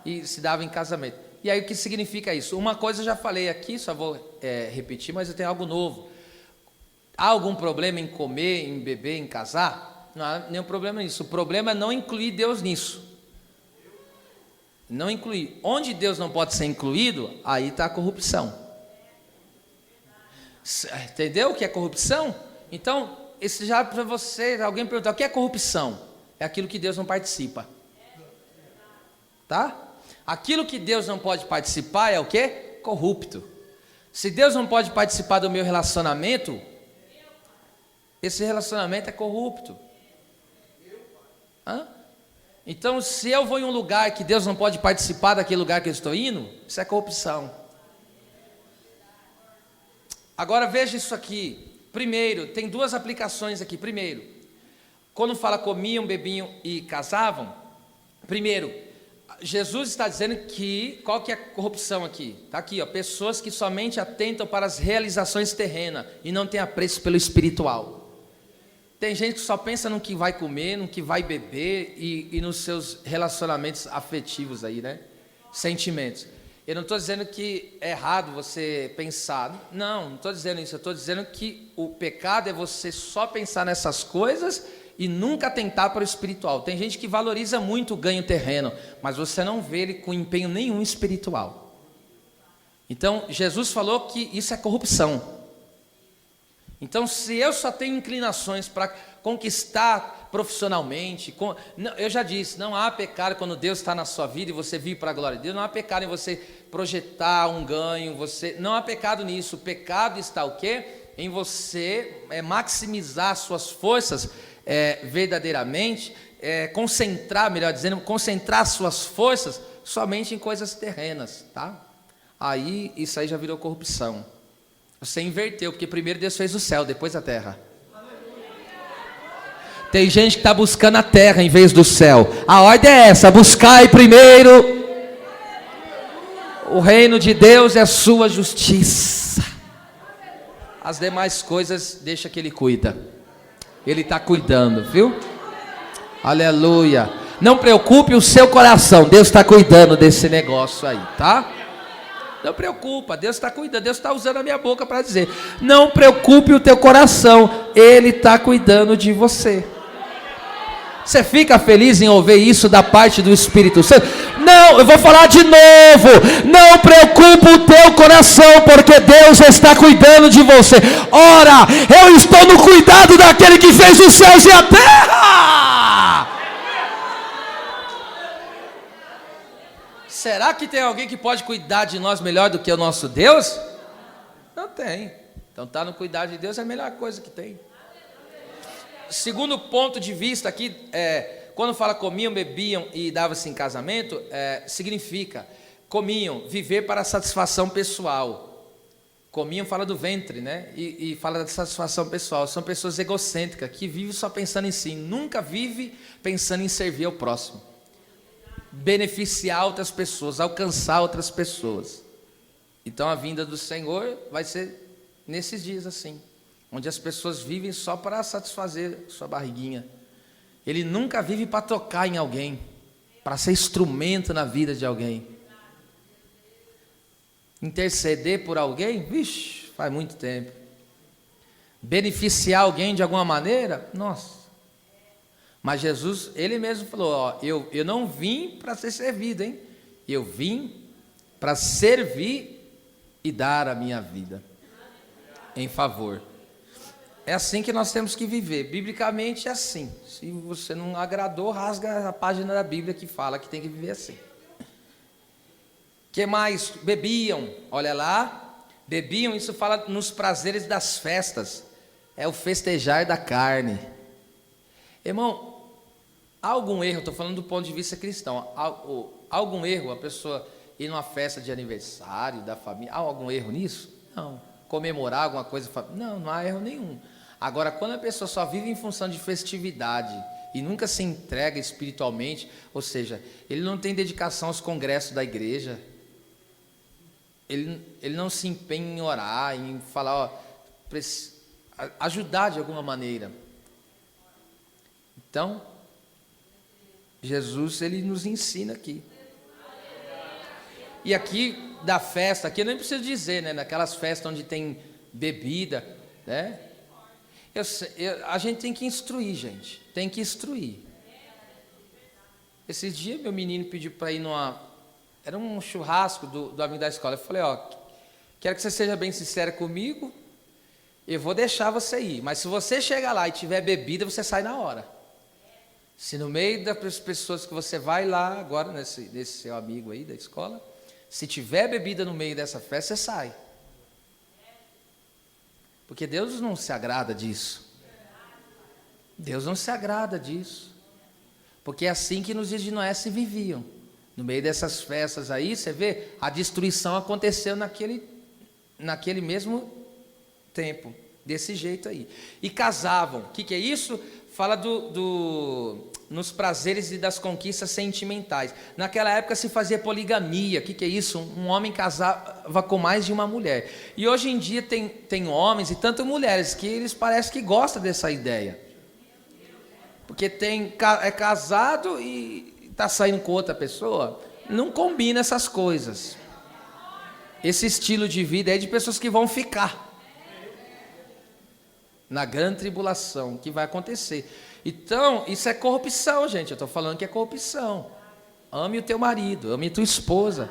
E se davam em casamento. E aí o que significa isso? Uma coisa eu já falei aqui, só vou repetir, mas eu tenho algo novo. Há algum problema em comer, em beber, em casar? Não há nenhum problema nisso. O problema é não incluir Deus nisso. Não incluir. Onde Deus não pode ser incluído, aí está a corrupção. Entendeu o que é corrupção? Então, esse já para você, alguém perguntar, o que é corrupção? É aquilo que Deus não participa. Tá? Aquilo que Deus não pode participar é o quê? Corrupto. Se Deus não pode participar do meu relacionamento, esse relacionamento é corrupto. Hã? Então, se eu vou em um lugar que Deus não pode participar daquele lugar que eu estou indo, isso é corrupção. Agora veja isso aqui. Primeiro, tem 2 aplicações aqui. Primeiro, quando fala comiam, bebiam e casavam, primeiro, Jesus está dizendo que, qual que é a corrupção aqui? Está aqui, ó, pessoas que somente atentam para as realizações terrenas e não têm apreço pelo espiritual. Tem gente que só pensa no que vai comer, no que vai beber e nos seus relacionamentos afetivos aí, né? Sentimentos. Eu não estou dizendo que é errado você pensar. Não estou dizendo isso. Eu estou dizendo que o pecado é você só pensar nessas coisas e nunca atentar para o espiritual. Tem gente que valoriza muito o ganho terreno, mas você não vê ele com empenho nenhum espiritual. Então, Jesus falou que isso é corrupção. Então, se eu só tenho inclinações para conquistar profissionalmente, eu já disse, não há pecado quando Deus está na sua vida e você vive para a glória de Deus, não há pecado em você projetar um ganho, não há pecado nisso. O pecado está o quê? Em você maximizar suas forças verdadeiramente, concentrar, melhor dizendo, concentrar suas forças somente em coisas terrenas, tá? Aí, isso aí já virou corrupção. Você inverteu, porque primeiro Deus fez o céu, depois a terra. Tem gente que está buscando a terra em vez do céu. A ordem é essa: buscai primeiro o reino de Deus e a sua justiça. As demais coisas, deixa que Ele cuida. Ele está cuidando, viu? Aleluia. Não preocupe o seu coração, Deus está cuidando desse negócio aí, tá? Não preocupa, Deus está cuidando, Deus está usando a minha boca para dizer, não preocupe o teu coração, Ele está cuidando de você. Você fica feliz em ouvir isso da parte do Espírito Santo? Não, eu vou falar de novo, não preocupe o teu coração, porque Deus está cuidando de você. Ora, eu estou no cuidado daquele que fez os céus e a terra. Será que tem alguém que pode cuidar de nós melhor do que o nosso Deus? Não tem. Então tá no cuidar de Deus é a melhor coisa que tem. Segundo ponto de vista aqui, quando fala comiam, bebiam e davam-se em casamento, significa comiam, viver para a satisfação pessoal. Comiam fala do ventre, né? E fala da satisfação pessoal. São pessoas egocêntricas que vivem só pensando em si, nunca vive pensando em servir ao próximo. beneficiar outras pessoas, alcançar outras pessoas. Então a vinda do Senhor vai ser nesses dias assim, onde as pessoas vivem só para satisfazer sua barriguinha. Ele nunca vive para tocar em alguém, para ser instrumento na vida de alguém. Interceder por alguém, vixe, faz muito tempo. Beneficiar alguém de alguma maneira, nossa. Mas Jesus, ele mesmo falou, ó, eu não vim para ser servido, hein? Eu vim para servir e dar a minha vida em favor. É assim que nós temos que viver. Biblicamente é assim. Se você não agradou, rasga a página da Bíblia que fala que tem que viver assim. Que mais? Bebiam, olha lá. Bebiam, isso fala nos prazeres das festas. É o festejar da carne. Irmão, há algum erro, estou falando do ponto de vista cristão, há algum erro a pessoa ir numa festa de aniversário da família? Há algum erro nisso? Não. Comemorar alguma coisa? Não, não há erro nenhum. Agora, quando a pessoa só vive em função de festividade e nunca se entrega espiritualmente, ou seja, ele não tem dedicação aos congressos da igreja, ele não se empenha em orar, em falar, ó, ajudar de alguma maneira. Então, Jesus, ele nos ensina aqui. E aqui da festa, aqui eu nem preciso dizer, né? Naquelas festas onde tem bebida, né? A gente tem que instruir, gente. Tem que instruir. Esses dias meu menino pediu para ir era um churrasco do amigo da escola. Eu falei, ó, quero que você seja bem sincero comigo. Eu vou deixar você ir. Mas se você chegar lá e tiver bebida, você sai na hora. Se no meio das pessoas que você vai lá, agora, nesse seu amigo aí da escola, se tiver bebida no meio dessa festa, você sai. Porque Deus não se agrada disso. Deus não se agrada disso. Porque é assim que nos dias de Noé se viviam. No meio dessas festas aí, você vê, a destruição aconteceu naquele mesmo tempo, desse jeito aí. E casavam. O que é isso? Fala nos prazeres e das conquistas sentimentais. Naquela época se fazia poligamia. O que é isso? Um homem casava com mais de uma mulher. E hoje em dia tem homens e tanto mulheres que eles parecem que gostam dessa ideia. Porque é casado e está saindo com outra pessoa. Não combina essas coisas. Esse estilo de vida é de pessoas que vão ficar na grande tribulação, que vai acontecer. Então, isso é corrupção, gente. Eu estou falando que é corrupção. Ame o teu marido, ame a tua esposa.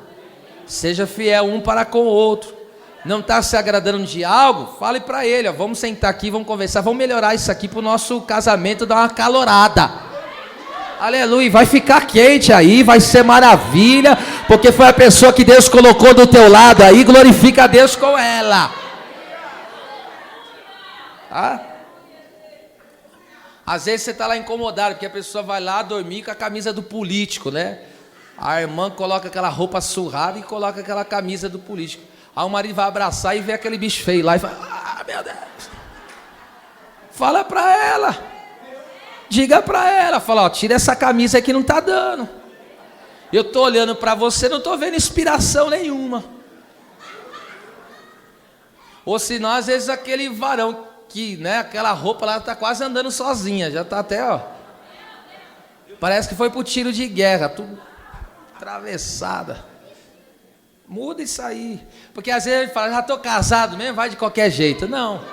Seja fiel um para com o outro. Não está se agradando de algo? Fale para ele, ó, vamos sentar aqui, vamos conversar, vamos melhorar isso aqui para o nosso casamento dar uma calorada. Aleluia, vai ficar quente aí, vai ser maravilha, porque foi a pessoa que Deus colocou do teu lado aí, glorifica a Deus com ela. Tá? Às vezes você está lá incomodado, porque a pessoa vai lá dormir com a camisa do político, né? A irmã coloca aquela roupa surrada e coloca aquela camisa do político. Aí o marido vai abraçar e vê aquele bicho feio lá e fala, ah, meu Deus. Fala para ela. Diga para ela, fala, ó, tira essa camisa que não está dando. Eu estou olhando para você, não estou vendo inspiração nenhuma. Ou senão, às vezes, aquele varão que, né, aquela roupa lá está quase andando sozinha, já está até, ó. Parece que foi para o tiro de guerra, tudo atravessada. Muda isso aí. Porque às vezes ele fala, já estou casado mesmo, vai de qualquer jeito. Não,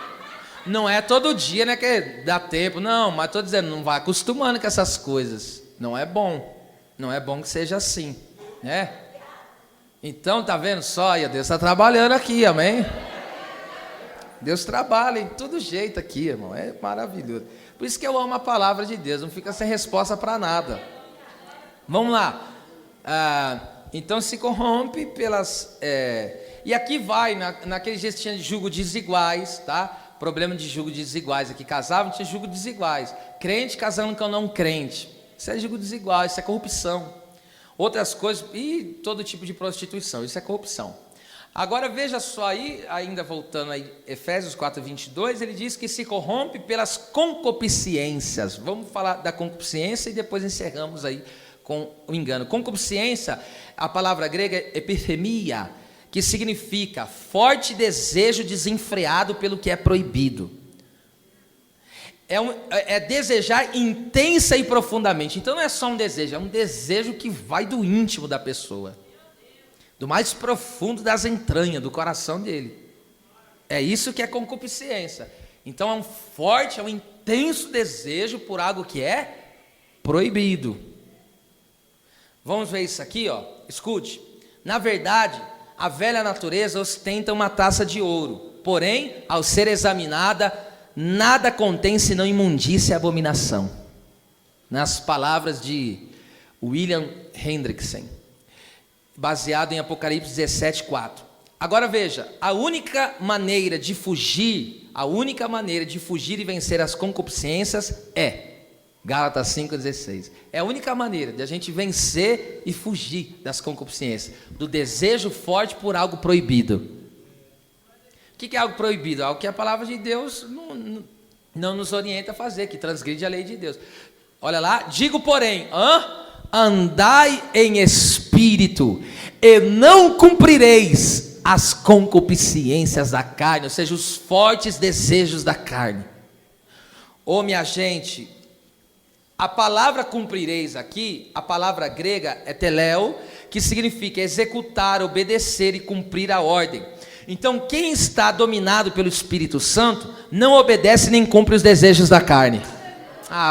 não é todo dia, né, que dá tempo. Não, mas estou dizendo, não vai acostumando com essas coisas. Não é bom. Não é bom que seja assim, né? Então, tá vendo só? Deus está trabalhando aqui, amém? Deus trabalha em todo jeito aqui, irmão. É maravilhoso. Por isso que eu amo a palavra de Deus. Não fica sem resposta para nada. Vamos lá. Então se corrompe pelas... E aqui vai, naqueles dias tinha julgo desiguais, tá? Problema de julgo desiguais. Aqui casavam, tinha julgo desiguais. Crente casando com não crente. Isso é julgo desigual, isso é corrupção. Outras coisas, e todo tipo de prostituição, isso é corrupção. Agora veja só aí, ainda voltando aí, Efésios 4:22, ele diz que se corrompe pelas concupiscências. Vamos falar da concupiscência e depois encerramos aí com o engano. Concupiscência, a palavra grega é epithemia, que significa forte desejo desenfreado pelo que é proibido. É desejar intensa e profundamente. Então não é só um desejo, é um desejo que vai do íntimo da pessoa, do mais profundo das entranhas, do coração dele. É isso que é concupiscência. Então é um forte, é um intenso desejo por algo que é proibido. Vamos ver isso aqui, ó. Escute. Na verdade, a velha natureza ostenta uma taça de ouro, porém, ao ser examinada, nada contém senão imundícia e abominação. Nas palavras de William Hendrickson, baseado em Apocalipse 17:4. Agora veja, a única maneira de fugir e vencer as concupiscências é Gálatas 5,16. É a única maneira de a gente vencer e fugir das concupiscências, do desejo forte por algo proibido. O que é algo proibido? Algo que a palavra de Deus não nos orienta a fazer, que transgride a lei de Deus. Olha lá, digo porém, andai em espírito, e não cumprireis as concupiscências da carne, ou seja, os fortes desejos da carne. Minha gente, a palavra cumprireis aqui, a palavra grega é teleo, que significa executar, obedecer e cumprir a ordem. Então, quem está dominado pelo Espírito Santo, não obedece nem cumpre os desejos da carne.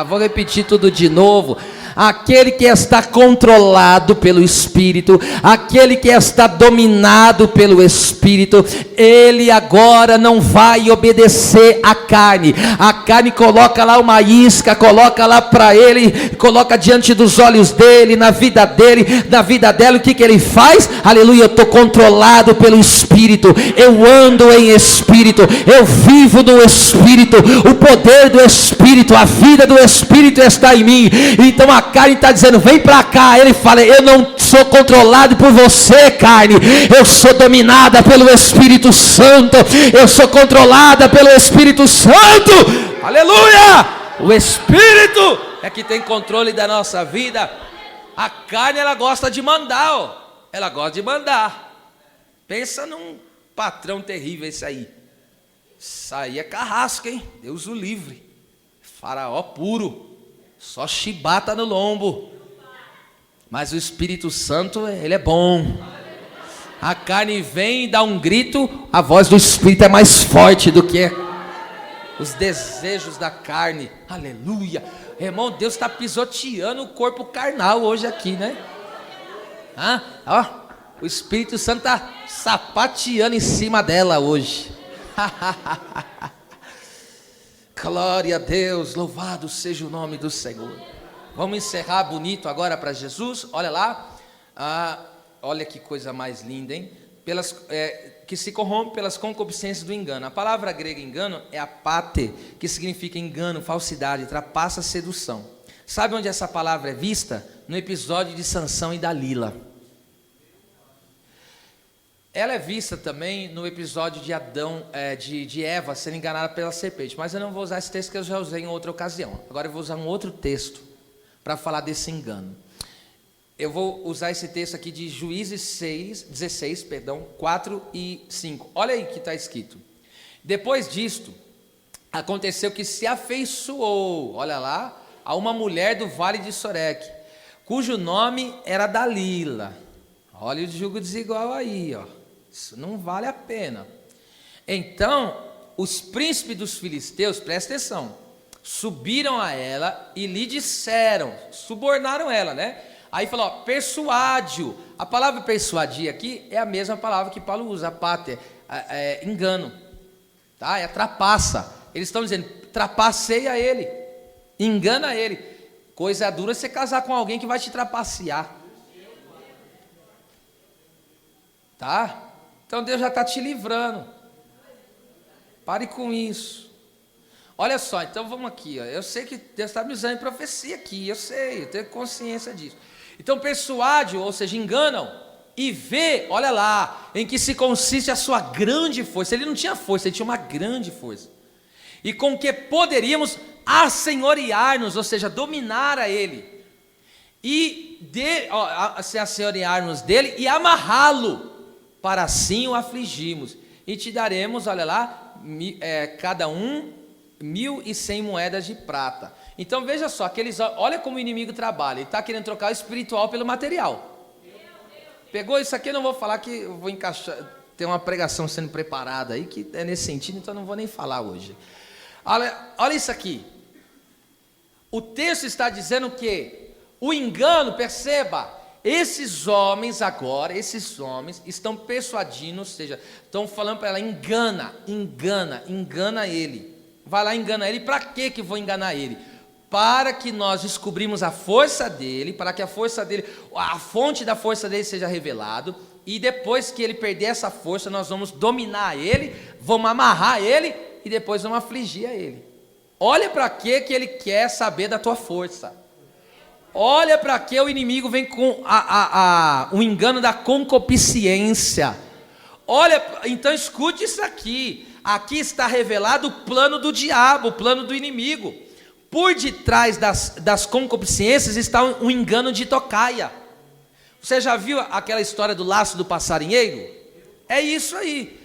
Vou repetir tudo de novo. Aquele que está controlado pelo Espírito, aquele que está dominado pelo Espírito, ele agora não vai obedecer à carne. A carne coloca lá uma isca, coloca lá para ele, coloca diante dos olhos dele, na vida dele, na vida dela. O que ele faz? Aleluia, eu estou controlado pelo Espírito, eu ando em Espírito, eu vivo no Espírito, o poder do Espírito, a vida do Espírito está em mim. Então a carne está dizendo, vem para cá. Ele fala, eu não sou controlado por você, carne, eu sou dominada pelo Espírito Santo, eu sou controlada pelo Espírito Santo. Aleluia! O Espírito é que tem controle da nossa vida. A carne, ela gosta de mandar, ela gosta de mandar. Pensa num patrão terrível esse aí. Isso aí é carrasco, hein? Deus o livre. Faraó puro, só chibata no lombo. Mas o Espírito Santo, ele é bom. A carne vem e dá um grito, a voz do Espírito é mais forte do que os desejos da carne. Aleluia. Irmão, Deus está pisoteando o corpo carnal hoje aqui, né? O Espírito Santo está sapateando em cima dela hoje. Glória a Deus, louvado seja o nome do Senhor. Vamos encerrar bonito agora para Jesus. Olha lá, olha que coisa mais linda, hein? Que se corrompe pelas concupiscências do engano. A palavra grega engano é apate, que significa engano, falsidade, trapaça, sedução. Sabe onde essa palavra é vista? No episódio de Sansão e Dalila. Ela é vista também no episódio de Adão, de Eva sendo enganada pela serpente. Mas eu não vou usar esse texto que eu já usei em outra ocasião. Agora eu vou usar um outro texto para falar desse engano. Eu vou usar esse texto aqui de Juízes 16, 4 e 5. Olha aí que está escrito. Depois disto, aconteceu que se afeiçoou, olha lá, a uma mulher do vale de Soreque, cujo nome era Dalila. Olha o julgo desigual aí, ó. Isso não vale a pena. Então, os príncipes dos filisteus, presta atenção, subiram a ela e lhe disseram, subornaram ela, né? Aí falou, persuade-o. A palavra persuadir aqui é a mesma palavra que Paulo usa, pater, engano, tá? É trapaça. Eles estão dizendo, trapaceia ele, engana ele. Coisa dura você casar com alguém que vai te trapacear, tá? Então Deus já está te livrando. Pare com isso. Olha só, então vamos aqui, ó. Eu sei que Deus está me usando em profecia aqui, eu sei, eu tenho consciência disso. Então persuade, ou seja, enganam, e vê, olha lá, em que se consiste a sua grande força. Ele não tinha força, ele tinha uma grande força. E com que poderíamos assenhorear-nos, ou seja, dominar a ele. E se assenhorearmos dele e amarrá-lo, para assim o afligirmos. E te daremos, olha lá, cada um 1.100 moedas de prata. Então veja só, olha como o inimigo trabalha. Ele está querendo trocar o espiritual pelo material. Pegou isso aqui, eu não vou falar, que eu vou encaixar. Tem uma pregação sendo preparada aí que é nesse sentido, então eu não vou nem falar hoje. Olha isso aqui. O texto está dizendo que o engano, perceba, esses homens estão persuadindo, ou seja, estão falando para ela, engana ele. Vai lá, engana ele. Para que vou enganar ele? Para que nós descobrimos a força dele, para que a fonte da força dele seja revelado, e depois que ele perder essa força, nós vamos dominar ele, vamos amarrar ele, e depois vamos afligir a ele. Olha para que ele quer saber da tua força. Olha para que o inimigo vem com o engano da concupiscência. Olha, então escute isso aqui. Aqui está revelado o plano do diabo, o plano do inimigo. Por detrás das concupiscências está um engano de tocaia. Você já viu aquela história do laço do passarinheiro? É isso aí.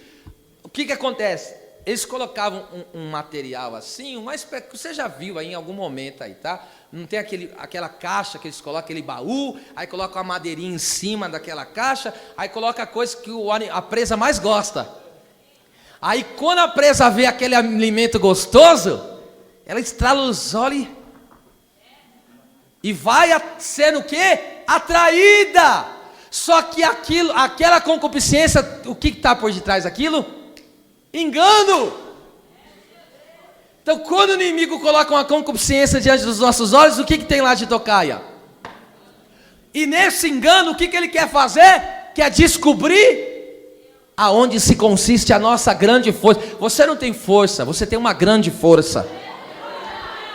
O que acontece? Eles colocavam um material assim, você já viu aí em algum momento aí, tá? Não tem aquela caixa que eles colocam, aquele baú, aí coloca uma madeirinha em cima daquela caixa, aí coloca a coisa que a presa mais gosta. Aí quando a presa vê aquele alimento gostoso, ela estrala os olhos e vai sendo o quê? Atraída. Só que aquela concupiscência, o que está por detrás daquilo? Engano. Então quando o inimigo coloca uma concupiscência diante dos nossos olhos, o que tem lá de tocaia? E nesse engano, o que ele quer fazer? Quer descobrir aonde se consiste a nossa grande força. Você não tem força, você tem uma grande força.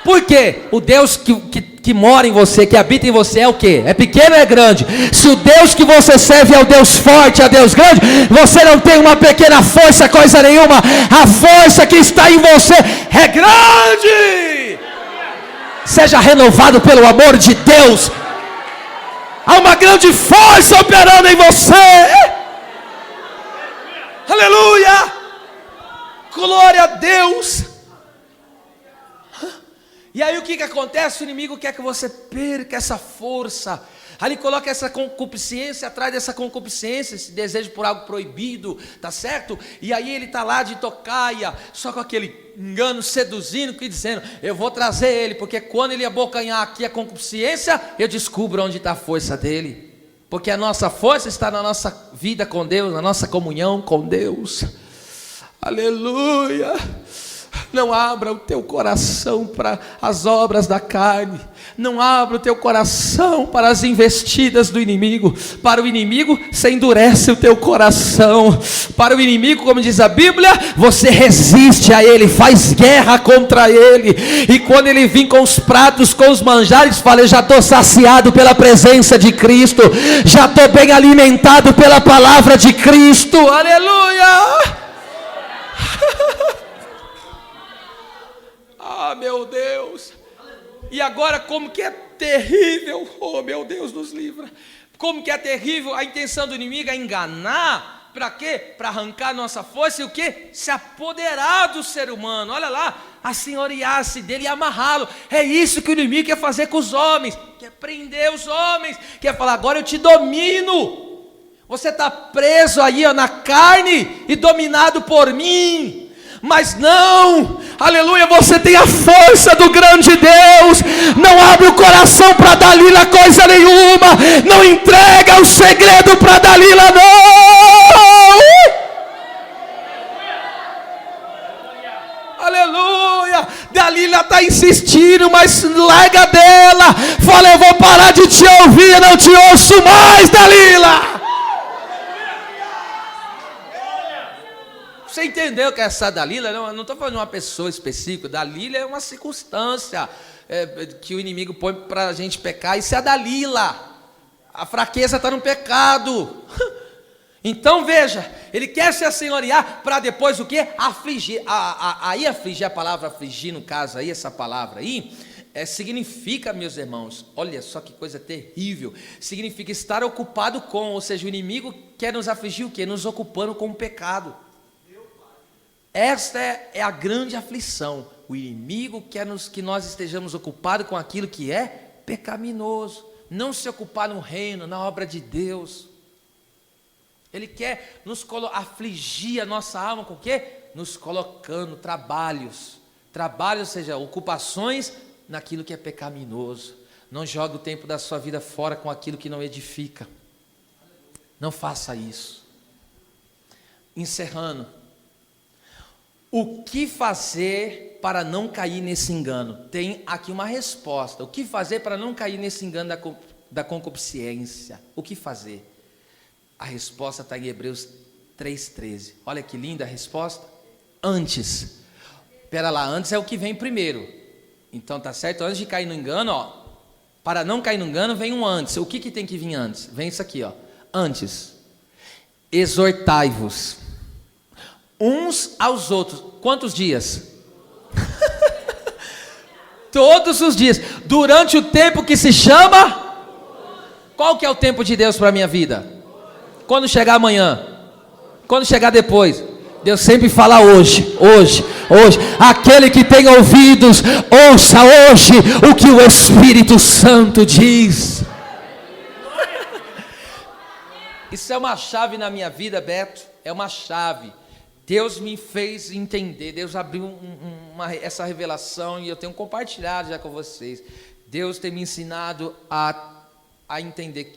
Por quê? O Deus que mora em você, que habita em você é o quê? É pequeno ou é grande? Se o Deus que você serve é o Deus forte, é o Deus grande, você não tem uma pequena força, coisa nenhuma. A força que está em você é grande. Seja renovado pelo amor de Deus. Há uma grande força operando em você. Aleluia! Glória a Deus! E aí o que acontece? O inimigo quer que você perca essa força. Aí ele coloca essa concupiscência atrás dessa concupiscência, esse desejo por algo proibido, tá certo? E aí ele está lá de tocaia, só com aquele engano, seduzindo, e dizendo, eu vou trazer ele, porque quando ele abocanhar aqui a concupiscência, eu descubro onde está a força dele. Porque a nossa força está na nossa vida com Deus, na nossa comunhão com Deus. Aleluia! Não abra o teu coração para as obras da carne. Não abra o teu coração para as investidas do inimigo. Para o inimigo, você endurece o teu coração. Para o inimigo, como diz a Bíblia, você resiste a ele, faz guerra contra ele. E quando ele vir com os pratos, com os manjares, fala, eu já estou saciado pela presença de Cristo. Já estou bem alimentado pela palavra de Cristo. Aleluia! Ah, meu Deus. E agora como que é terrível. Oh, meu Deus, nos livra. Como que é terrível a intenção do inimigo é enganar. Para quê? Para arrancar nossa força e o quê? Se apoderar do ser humano. Olha lá, assenhorear-se dele e amarrá-lo. É isso que o inimigo quer fazer com os homens. Quer prender os homens. Quer falar, agora eu te domino. Você está preso aí na carne e dominado por mim. Mas não, aleluia, você tem a força do grande Deus. Não abre o coração para Dalila coisa nenhuma. Não entrega o segredo para Dalila, não. Aleluia. Dalila está insistindo, mas larga dela. Fala, eu vou parar de te ouvir, eu não te ouço mais, Dalila. Você entendeu que essa Dalila, não estou falando de uma pessoa específica, Dalila é uma circunstância que o inimigo põe para a gente pecar, isso é a Dalila, a fraqueza está no pecado. Então veja, ele quer se assenhorear para depois o que? Afligir, aí afligir, a palavra afligir no caso aí, essa palavra aí, significa, meus irmãos, olha só que coisa terrível, significa estar ocupado com, ou seja, o inimigo quer nos afligir o quê? Nos ocupando com o pecado. Esta é a grande aflição, o inimigo quer que nós estejamos ocupados com aquilo que é pecaminoso, não se ocupar no reino, na obra de Deus. Ele quer nos afligir a nossa alma com o quê? Nos colocando trabalhos, ou seja, ocupações naquilo que é pecaminoso. Não jogue o tempo da sua vida fora com aquilo que não edifica. Não faça isso. Encerrando. O que fazer para não cair nesse engano? Tem aqui uma resposta. O que fazer para não cair nesse engano da concupiscência? O que fazer? A resposta está em Hebreus 3,13. Olha que linda a resposta. Antes. Espera lá, antes é o que vem primeiro. Então tá certo? Antes de cair no engano, ó, para não cair no engano, vem um antes. O que tem que vir antes? Vem isso aqui, ó. Antes. Exortai-vos uns aos outros. Quantos dias? Todos os dias. Durante o tempo que se chama? Qual que é o tempo de Deus para a minha vida? Quando chegar amanhã? Quando chegar depois? Deus sempre fala hoje. Aquele que tem ouvidos, ouça hoje o que o Espírito Santo diz. Isso é uma chave na minha vida, Beto. É uma chave. Deus me fez entender. Deus abriu essa revelação e eu tenho compartilhado já com vocês. Deus tem me ensinado a entender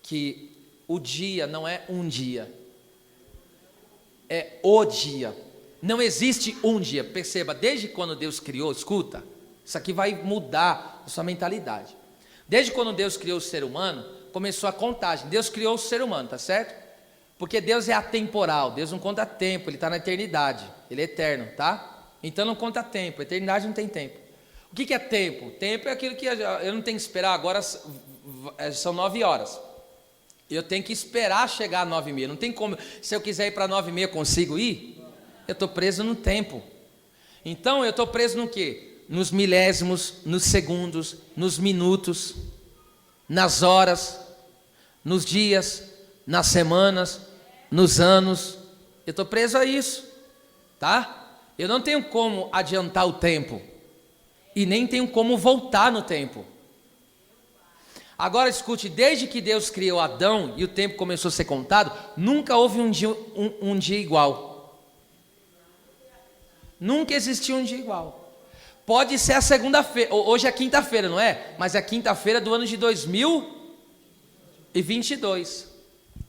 que o dia não é um dia. É o dia. Não existe um dia. Perceba, desde quando Deus criou, escuta, isso aqui vai mudar a sua mentalidade. Desde quando Deus criou o ser humano, começou a contagem. Deus criou o ser humano, tá certo? Porque Deus é atemporal, Deus não conta tempo, Ele está na eternidade, Ele é eterno, tá? Então não conta tempo, a eternidade não tem tempo. O que é tempo? Tempo é aquilo que eu não tenho que esperar, agora são 9 horas. Eu tenho que esperar chegar a 9h30, não tem como, se eu quiser ir para 9h30 eu consigo ir? Eu estou preso no tempo. Então eu estou preso no quê? Nos milésimos, nos segundos, nos minutos, nas horas, nos dias, nas semanas, nos anos. Eu estou preso a isso, tá? Eu não tenho como adiantar o tempo e nem tenho como voltar no tempo. Agora escute, desde que Deus criou Adão e o tempo começou a ser contado, nunca houve um dia igual. Nunca existiu um dia igual. Pode ser a segunda-feira, hoje é quinta-feira, não é? Mas é quinta-feira do ano de 2022,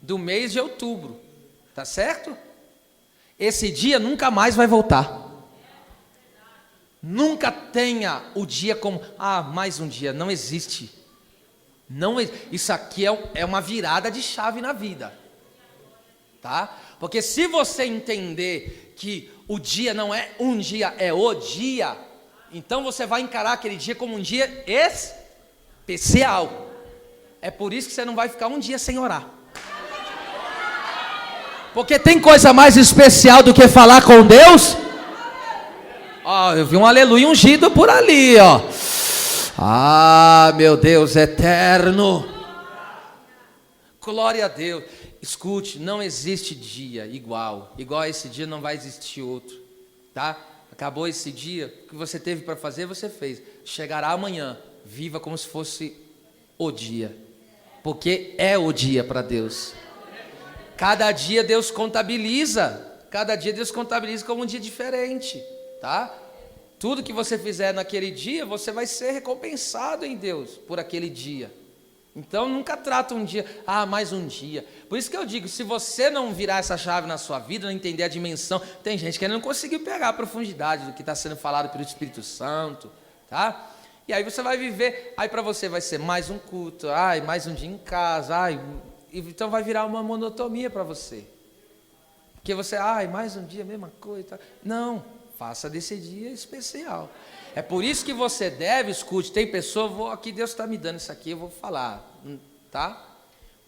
do mês de outubro, tá certo? Esse dia nunca mais vai voltar. Nunca tenha o dia como, mais um dia, não existe. Não, isso aqui é uma virada de chave na vida, tá? Porque se você entender que o dia não é um dia, é o dia, então você vai encarar aquele dia como um dia especial. É por isso que você não vai ficar um dia sem orar. Porque tem coisa mais especial do que falar com Deus? Eu vi um aleluia ungido por ali, ó. Meu Deus eterno. Glória a Deus. Escute, não existe dia igual a esse dia, não vai existir outro, tá? Acabou esse dia, o que você teve para fazer, você fez. Chegará amanhã, viva como se fosse o dia, porque é o dia para Deus. Cada dia Deus contabiliza como um dia diferente, tá? Tudo que você fizer naquele dia, você vai ser recompensado em Deus por aquele dia. Então nunca trata um dia, mais um dia. Por isso que eu digo, se você não virar essa chave na sua vida, não entender a dimensão, tem gente que ainda não conseguiu pegar a profundidade do que está sendo falado pelo Espírito Santo, tá? E aí você vai viver, aí para você vai ser mais um culto, mais um dia em casa, então vai virar uma monotonia para você. Porque você, mais um dia, mesma coisa. Não, faça desse dia especial. É por isso que você deve, escute, tem pessoa, aqui Deus está me dando isso aqui, eu vou falar, tá?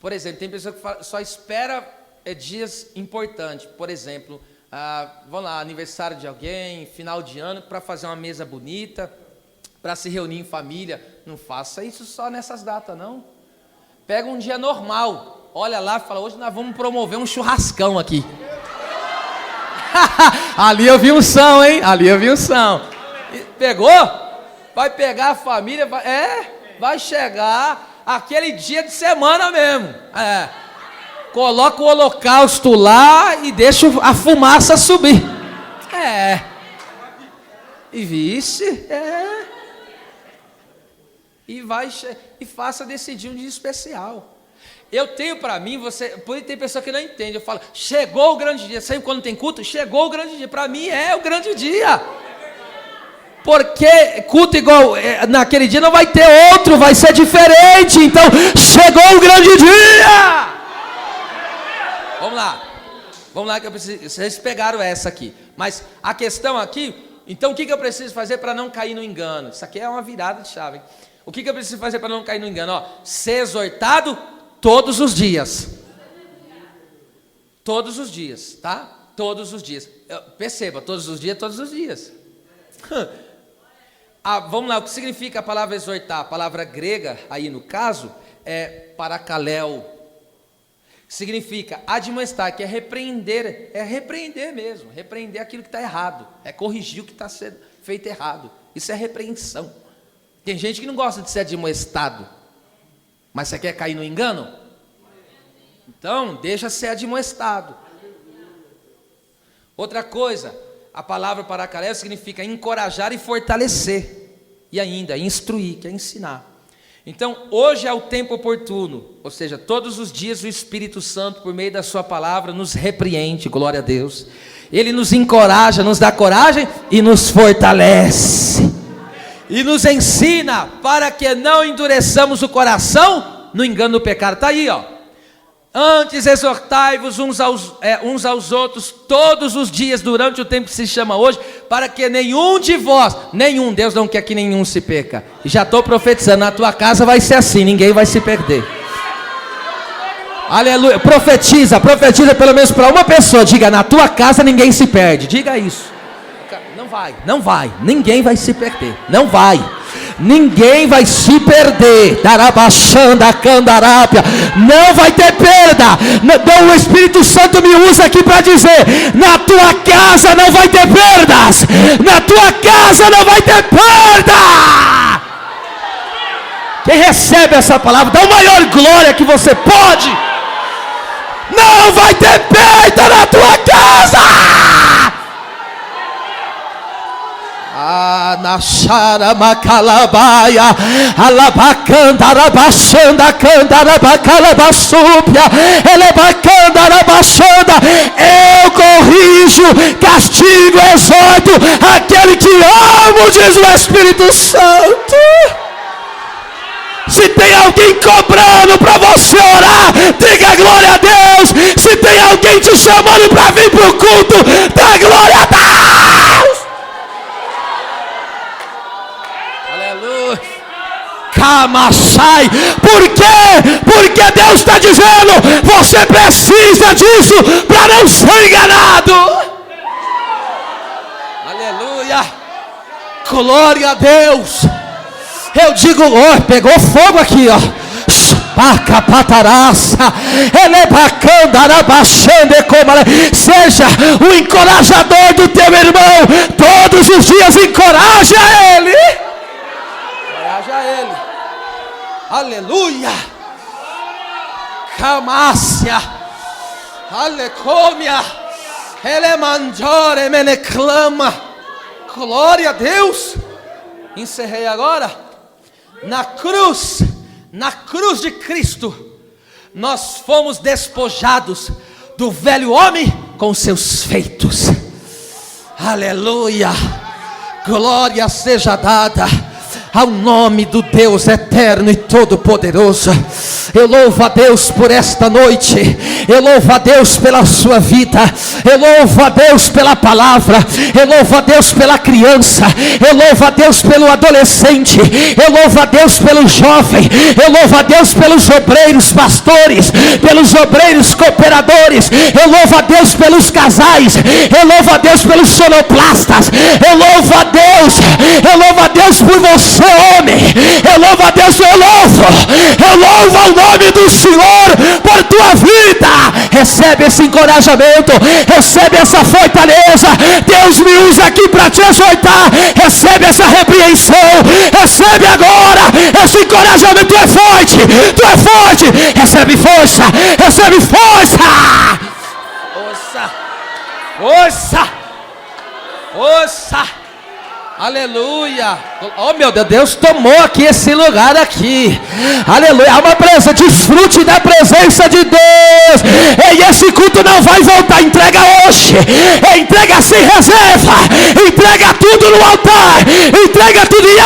Por exemplo, tem pessoa que só espera dias importantes, por exemplo, vamos lá, aniversário de alguém, final de ano, para fazer uma mesa bonita, para se reunir em família. Não faça isso só nessas datas, não. Pega um dia normal, olha lá e fala: hoje nós vamos promover um churrascão aqui. Ali eu vi um som, hein? Ali eu vi um som. Pegou? Vai pegar a família, vai chegar aquele dia de semana mesmo. Coloca o holocausto lá e deixa a fumaça subir. E vice, e faça decidir um dia especial. Eu tenho para mim, por tem pessoa que não entende. Eu falo: chegou o grande dia. Sempre quando tem culto, chegou o grande dia. Para mim é o grande dia. Porque culto igual naquele dia não vai ter outro, vai ser diferente. Então, chegou o grande dia. Vamos lá que eu preciso. Vocês pegaram essa aqui. Mas a questão aqui, então o que eu preciso fazer para não cair no engano? Isso aqui é uma virada de chave, hein? O que eu preciso fazer para não cair no engano? Ser exortado todos os dias. Todos os dias, tá? Todos os dias. Perceba, todos os dias. Vamos lá, o que significa a palavra exortar? A palavra grega, aí no caso, é parakaleo. Significa admoestar, que é repreender mesmo. Repreender aquilo que está errado. É corrigir o que está sendo feito errado. Isso é repreensão. Tem gente que não gosta de ser admoestado. Mas você quer cair no engano? Então, deixa ser admoestado. Outra coisa, a palavra parakaleo significa encorajar e fortalecer. E ainda, instruir, que é ensinar. Então, hoje é o tempo oportuno. Ou seja, todos os dias o Espírito Santo, por meio da sua palavra, nos repreende, glória a Deus. Ele nos encoraja, nos dá coragem e nos fortalece. E nos ensina para que não endureçamos o coração no engano do pecado. Está aí, Antes exortai-vos uns aos outros todos os dias, durante o tempo que se chama hoje, para que nenhum de vós, Deus não quer que nenhum se perca. E já estou profetizando, na tua casa vai ser assim, ninguém vai se perder. Aleluia, profetiza pelo menos para uma pessoa, diga: na tua casa ninguém se perde, diga isso. Não vai, ninguém vai se perder, ninguém vai se perder, darabachanda, candarápia, não vai ter perda. O Espírito Santo me usa aqui para dizer: na tua casa não vai ter perdas, na tua casa não vai ter perda. Quem recebe essa palavra, dá o maior glória que você pode. Não vai ter perda na tua casa. Na chara macalabaia, alabacanda rabachanda, candarabacalabasúpia, elebacanda rabachanda. Eu corrijo, castigo, exorto aquele que amo, diz o Espírito Santo. Se tem alguém cobrando para você orar, diga glória a Deus. Se tem alguém te chamando para vir para o culto, dá glória a Deus. Camassai. Por quê? Porque Deus está dizendo: você precisa disso para não ser enganado. Aleluia. Glória a Deus. Eu digo: pegou fogo aqui, seja o encorajador do teu irmão. Todos os dias encoraja ele. Aleluia. Camácia. Alecômia. Elemanjore meneclama. Glória a Deus. Encerrei agora. Na cruz de Cristo, nós fomos despojados do velho homem com seus feitos. Aleluia. Glória seja dada ao nome do Deus eterno e todo-poderoso. Eu louvo a Deus por esta noite, eu louvo a Deus pela sua vida, eu louvo a Deus pela palavra, eu louvo a Deus pela criança, eu louvo a Deus pelo adolescente, eu louvo a Deus pelo jovem, eu louvo a Deus pelos obreiros pastores, pelos obreiros cooperadores, eu louvo a Deus pelos casais, eu louvo a Deus pelos sonoplastas, eu louvo a Deus por você, homem, eu louvo a Deus, eu louvo ao nome do Senhor por tua vida. Recebe esse encorajamento, recebe essa fortaleza. Deus me usa aqui para te exortar. Recebe essa repreensão, recebe agora esse encorajamento. Tu é forte, recebe força, força. Aleluia. Oh meu Deus, Deus tomou aqui esse lugar aqui. Aleluia. Há uma presença, desfrute da presença de Deus. E esse culto não vai voltar. Entrega hoje, entrega sem reserva, entrega tudo no altar, entrega tudo. E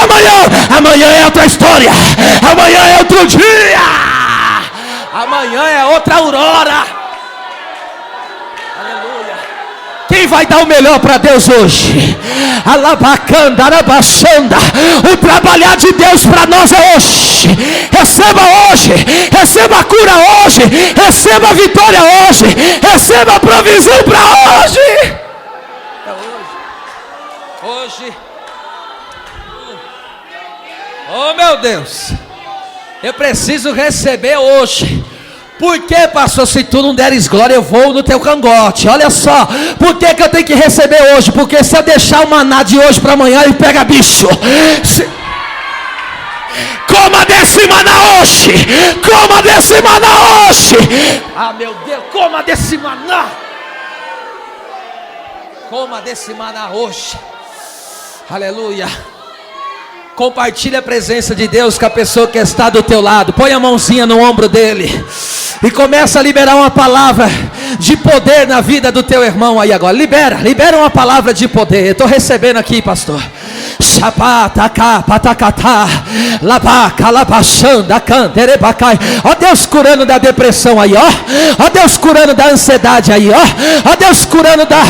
amanhã é outra história, amanhã é outro dia, amanhã é outra aurora. Quem vai dar o melhor para Deus hoje? Alabacanda, arabaxanda. O trabalhar de Deus para nós é hoje. Receba hoje, receba a cura hoje, receba a vitória hoje, receba a provisão para hoje. É hoje. Oh meu Deus, eu preciso receber hoje. Por que, pastor, se tu não deres glória, eu vou no teu cangote? Olha só, por que eu tenho que receber hoje? Porque se eu deixar o maná de hoje para amanhã, ele pega bicho. Coma desse maná hoje, coma desse maná hoje. Ah, meu Deus, coma desse maná. Coma desse maná hoje. Aleluia. Compartilhe a presença de Deus com a pessoa que está do teu lado. Põe a mãozinha no ombro dele e começa a liberar uma palavra de poder na vida do teu irmão aí agora. Libera uma palavra de poder. Eu estou recebendo aqui, pastor. Ó Deus curando da depressão aí, ó Deus curando da ansiedade aí, ó Deus curando da,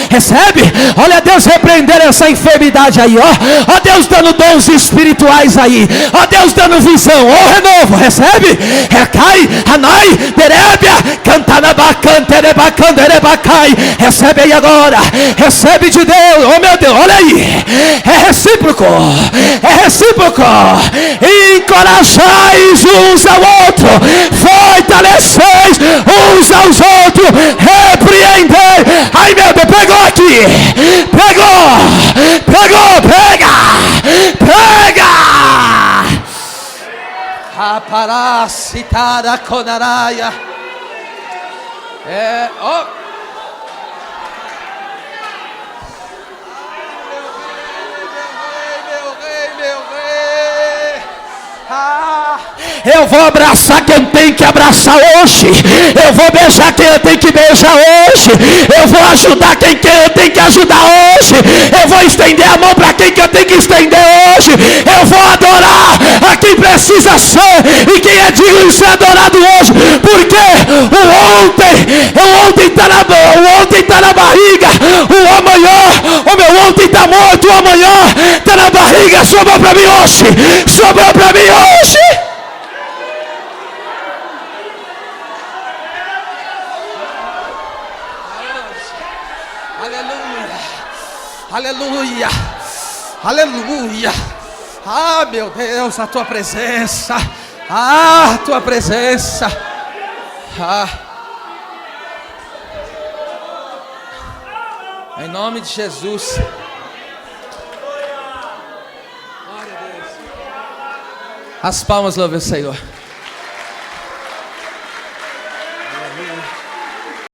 recebe, olha Deus repreendendo essa enfermidade aí, ó Deus dando dons espirituais aí, ó Deus dando visão, renovo, recebe, recai, anai, derébia, recebe aí agora, recebe de Deus, oh meu Deus, olha aí, é recíproco, encorajais uns ao outro, fortaleceis uns aos outros, repreendei. Ai meu Deus, pegou aqui, pega. Aparacitara conaraia. Eu vou abraçar quem tem que abraçar hoje. Eu vou beijar quem eu tenho que beijar hoje. Eu vou ajudar quem eu tenho que ajudar hoje. Eu vou estender a mão para quem que eu tenho que estender hoje. Eu vou adorar a quem precisa ser e quem é digno de ser adorado hoje. Porque o ontem está na barriga. O meu ontem está morto. O amanhã está na barriga. Sobrou para mim hoje. Aleluia. Ah, meu Deus, a tua presença. Em nome de Jesus. As palmas, louve o Senhor.